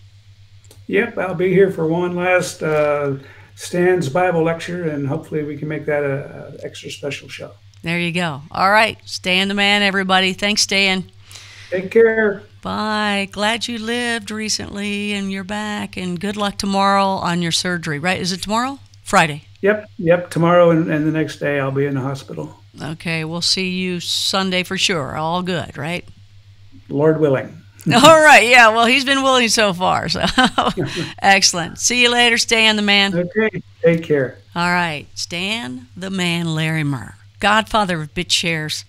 Yep, I'll be here for one last Stan's Bible lecture, and hopefully we can make that an extra special show. There you go. All right, Stan the man, everybody. Thanks, Stan. Take care. Bye. Glad you lived recently and you're back. And good luck tomorrow on your surgery, right? Is it tomorrow? Friday? Yep. Tomorrow and the next day I'll be in the hospital. Okay. We'll see you Sunday for sure. All good, right? Lord willing. All right. Yeah. Well, he's been willing so far. So excellent. See you later, Stan the man. Okay. Take care. All right. Stan the man Larimer, Godfather of BitShares,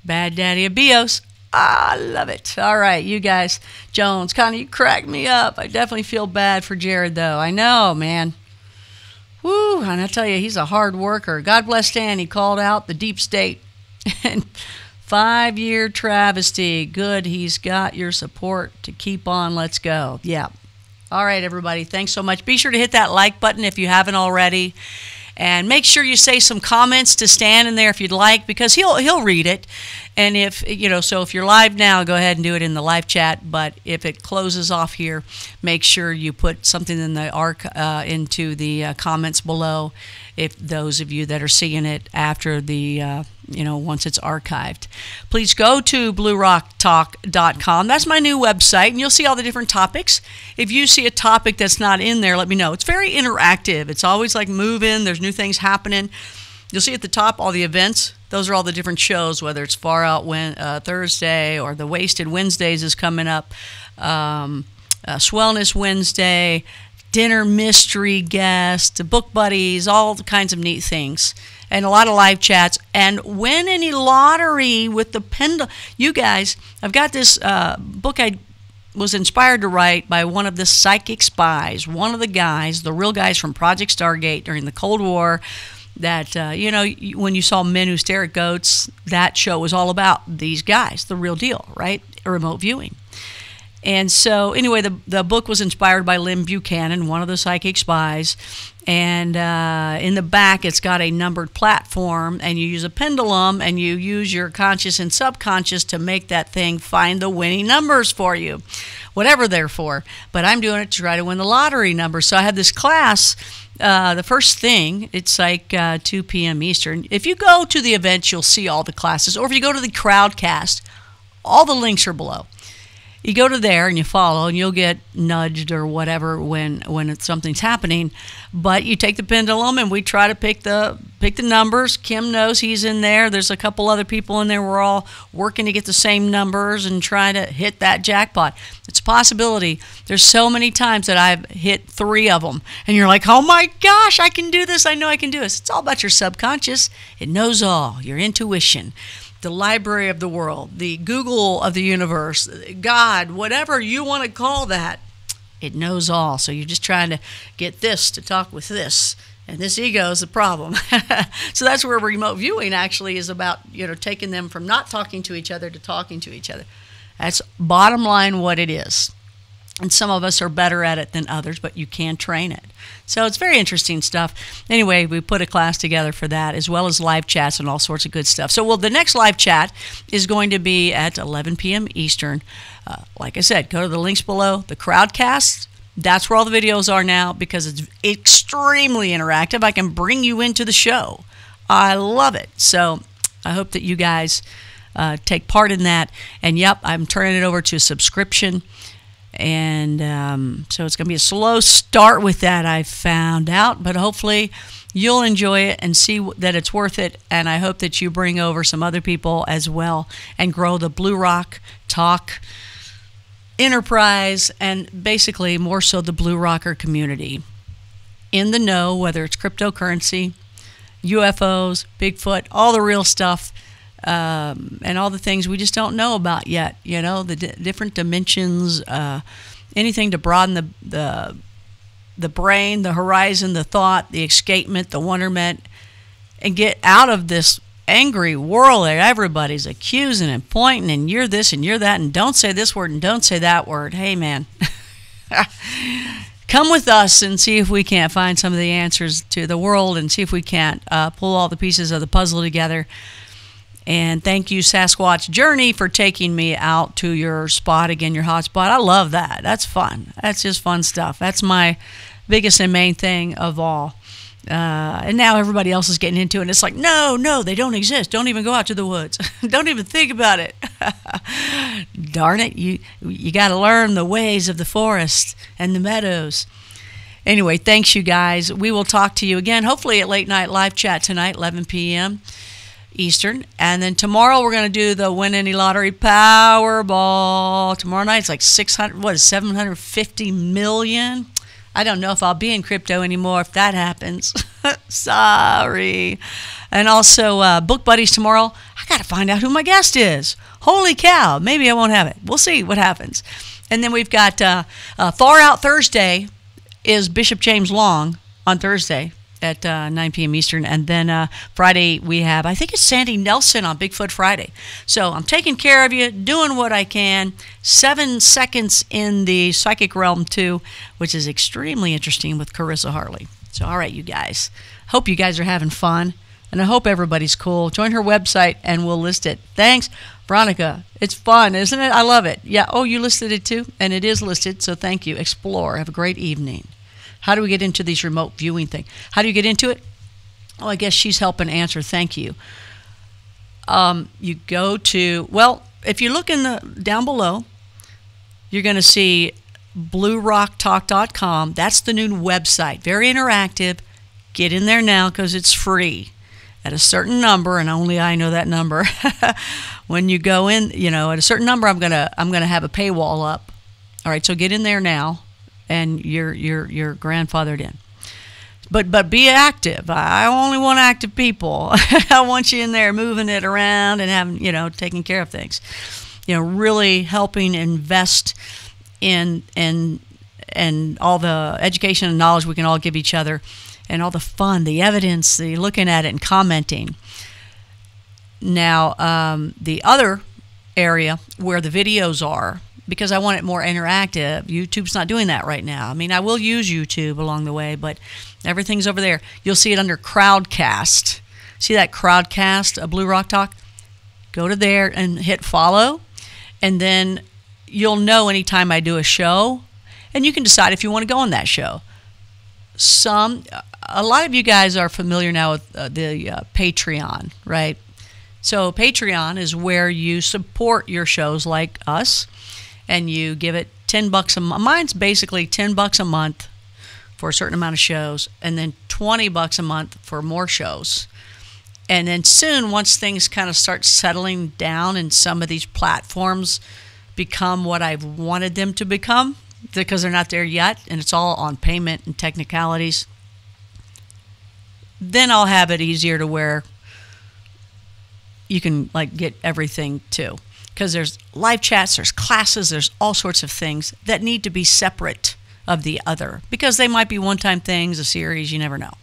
Bad Daddy of BEOS. I love it. All right, you guys. Jones, Connie, you cracked me up. I definitely feel bad for Jared, though. I know, man. Woo, and I tell you, he's a hard worker. God bless Stan. He called out the deep state. And 5-year travesty. Good, he's got your support to keep on. Let's go. Yeah. All right, everybody. Thanks so much. Be sure to hit that like button if you haven't already. And make sure you say some comments to Stan in there if you'd like, because he'll read it. And if so if you're live now, go ahead and do it in the live chat. But if it closes off here, make sure you put something in the into the comments below. If those of you that are seeing it after the once it's archived. Please go to bluerocktalk.com. That's my new website, and you'll see all the different topics. If you see a topic that's not in there, let me know. It's very interactive. It's always like moving. There's new things happening. You'll see at the top all the events. Those are all the different shows, whether it's Far Out Thursday or the Wasted Wednesdays is coming up, Swellness Wednesday, dinner mystery guest, book buddies, all kinds of neat things, and a lot of live chats, and win any lottery with the pendulum. You guys, I've got this book I was inspired to write by one of the psychic spies, one of the guys, the real guys from Project Stargate during the Cold War, that, when you saw Men Who Stare at Goats, that show was all about these guys, the real deal, right? Remote viewing. And so, anyway, the book was inspired by Lynn Buchanan, one of the psychic spies. And in the back, it's got a numbered platform, and you use a pendulum, and you use your conscious and subconscious to make that thing find the winning numbers for you, whatever they're for. But I'm doing it to try to win the lottery numbers. So I have this class. The first thing, it's like 2 p.m. Eastern. If you go to the events, you'll see all the classes. Or if you go to the Crowdcast, all the links are below. You go to there and you follow, and you'll get nudged or whatever when something's happening. But you take the pendulum, and we try to pick the numbers. Kim knows he's in there. There's a couple other people in there. We're all working to get the same numbers and try to hit that jackpot. It's a possibility. There's so many times that I've hit 3 of them, and you're like, oh my gosh, I can do this. I know I can do this. It's all about your subconscious. It knows all. Your intuition. The library of the world, the Google of the universe, God, whatever you want to call that, it knows all. So you're just trying to get this to talk with this, and this ego is the problem. So that's where remote viewing actually is about, taking them from not talking to each other to talking to each other. That's bottom line what it is. And some of us are better at it than others, but you can train it. So it's very interesting stuff. Anyway, we put a class together for that, as well as live chats and all sorts of good stuff. So, the next live chat is going to be at 11 p.m. Eastern. Like I said, go to the links below. The Crowdcast, that's where all the videos are now, because it's extremely interactive. I can bring you into the show. I love it. So I hope that you guys take part in that. And, yep, I'm turning it over to a subscription. And so it's going to be a slow start with that, I found out, but hopefully you'll enjoy it and see that it's worth it. And I hope that you bring over some other people as well and grow the Blue Rock Talk enterprise, and basically more so the Blue Rocker community. In the know, whether it's cryptocurrency, UFOs, Bigfoot, all the real stuff. And all the things we just don't know about yet, the different dimensions, anything to broaden the brain, the horizon, the thought, the escapement, the wonderment, and get out of this angry world that everybody's accusing and pointing, and you're this and you're that, and don't say this word and don't say that word. Hey, man, come with us and see if we can't find some of the answers to the world, and see if we can't pull all the pieces of the puzzle together. And thank you, Sasquatch Journey, for taking me out to your spot again, your hot spot. I love that. That's fun. That's just fun stuff. That's my biggest and main thing of all. And now everybody else is getting into it. And it's like, no, they don't exist. Don't even go out to the woods. Don't even think about it. Darn it. You got to learn the ways of the forest and the meadows. Anyway, thanks, you guys. We will talk to you again, hopefully at late night live chat tonight, 11 p.m. Eastern. And then tomorrow we're going to do the Win Any Lottery Powerball. Tomorrow night it's like 750 million. I don't know if I'll be in crypto anymore if that happens. Sorry. And also Book Buddies tomorrow. I got to find out who my guest is. Holy cow. Maybe I won't have it. We'll see what happens. And then we've got Far Out Thursday is Bishop James Long on Thursday at 9 p.m. Eastern. And then Friday we have, I think it's Sandy Nelson on Bigfoot Friday. So I'm taking care of you, doing what I can. 7 seconds in the psychic realm too, which is extremely interesting with Carissa Harley. So all right, you guys. Hope you guys are having fun. And I hope everybody's cool. Join her website and we'll list it. Thanks, Veronica. It's fun, isn't it? I love it. Yeah. Oh, you listed it too? And it is listed. So thank you. Explore. Have a great evening. How do we get into these remote viewing thing? How do you get into it? Oh, I guess she's helping answer. Thank you. You go to, well, if you look in the down below, you're going to see bluerocktalk.com. That's the new website. Very interactive. Get in there now because it's free at a certain number, and only I know that number. When you go in, you know, at a certain number, I'm gonna have a paywall up. All right, so get in there now, and you're grandfathered in. But be active. I only want active people. I want you in there moving it around and having, you know, taking care of things. You know, really helping invest in all the education and knowledge we can all give each other, and all the fun, the evidence, the looking at it and commenting. Now, the other area where the videos are, because I want it more interactive, YouTube's not doing that right now. I mean, I will use YouTube along the way, but everything's over there. You'll see it under Crowdcast. See that Crowdcast, Blue Rock Talk? Go to there and hit follow, and then you'll know anytime I do a show, and you can decide if you want to go on that show. A lot of you guys are familiar now with the Patreon, right? So Patreon is where you support your shows like us, and you give it $10 a month. Mine's basically $10 a month for a certain amount of shows, and then $20 a month for more shows. And then soon, once things kind of start settling down and some of these platforms become what I've wanted them to become, because they're not there yet, and it's all on payment and technicalities, then I'll have it easier to where you can like get everything too. Because there's live chats, there's classes, there's all sorts of things that need to be separate of the other, because they might be one-time things, a series, you never know.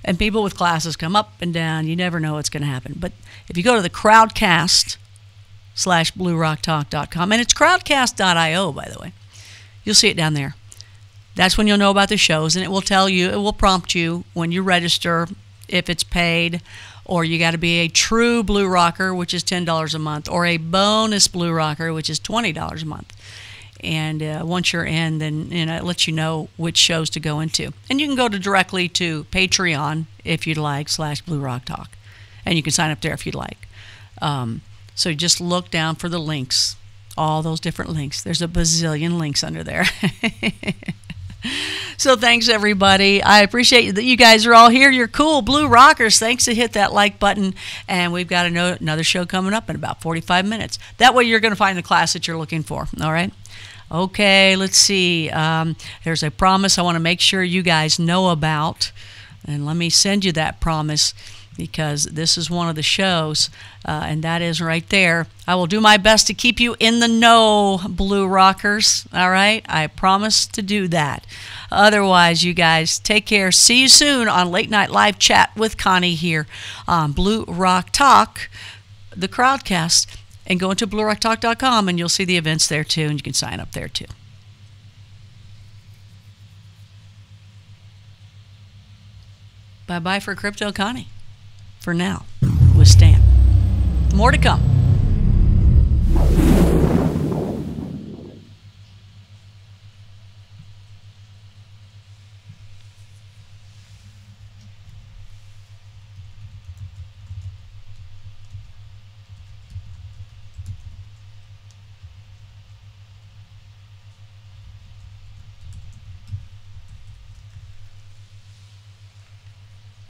And people with classes come up and down, you never know what's going to happen. But if you go to the crowdcast/bluerocktalk.com, and it's crowdcast.io, by the way, you'll see it down there. That's when you'll know about the shows, and it will tell you, it will prompt you when you register if it's paid, or you got to be a true Blue Rocker, which is $10 a month, or a bonus Blue Rocker, which is $20 a month. And once you're in, then it lets you know which shows to go into. And you can go directly to Patreon, if you'd like, /Blue Rock Talk. And you can sign up there if you'd like. So just look down for the links, all those different links. There's a bazillion links under there. So thanks, everybody. I appreciate that you guys are all here. You're cool Blue Rockers. Thanks to hit that like button. And we've got another show coming up in about 45 minutes. That way you're going to find the class that you're looking for. All right? Okay, let's see. There's a promise I want to make sure you guys know about. And let me send you that promise, because this is one of the shows, and that is right there. I will do my best to keep you in the know, Blue Rockers. All right? I promise to do that. Otherwise, you guys, take care. See you soon on Late Night Live Chat with Connie here on Blue Rock Talk, the Crowdcast. And go into bluerocktalk.com, and you'll see the events there, too, and you can sign up there, too. Bye-bye for Crypto Connie. For now, with Stan. More to come.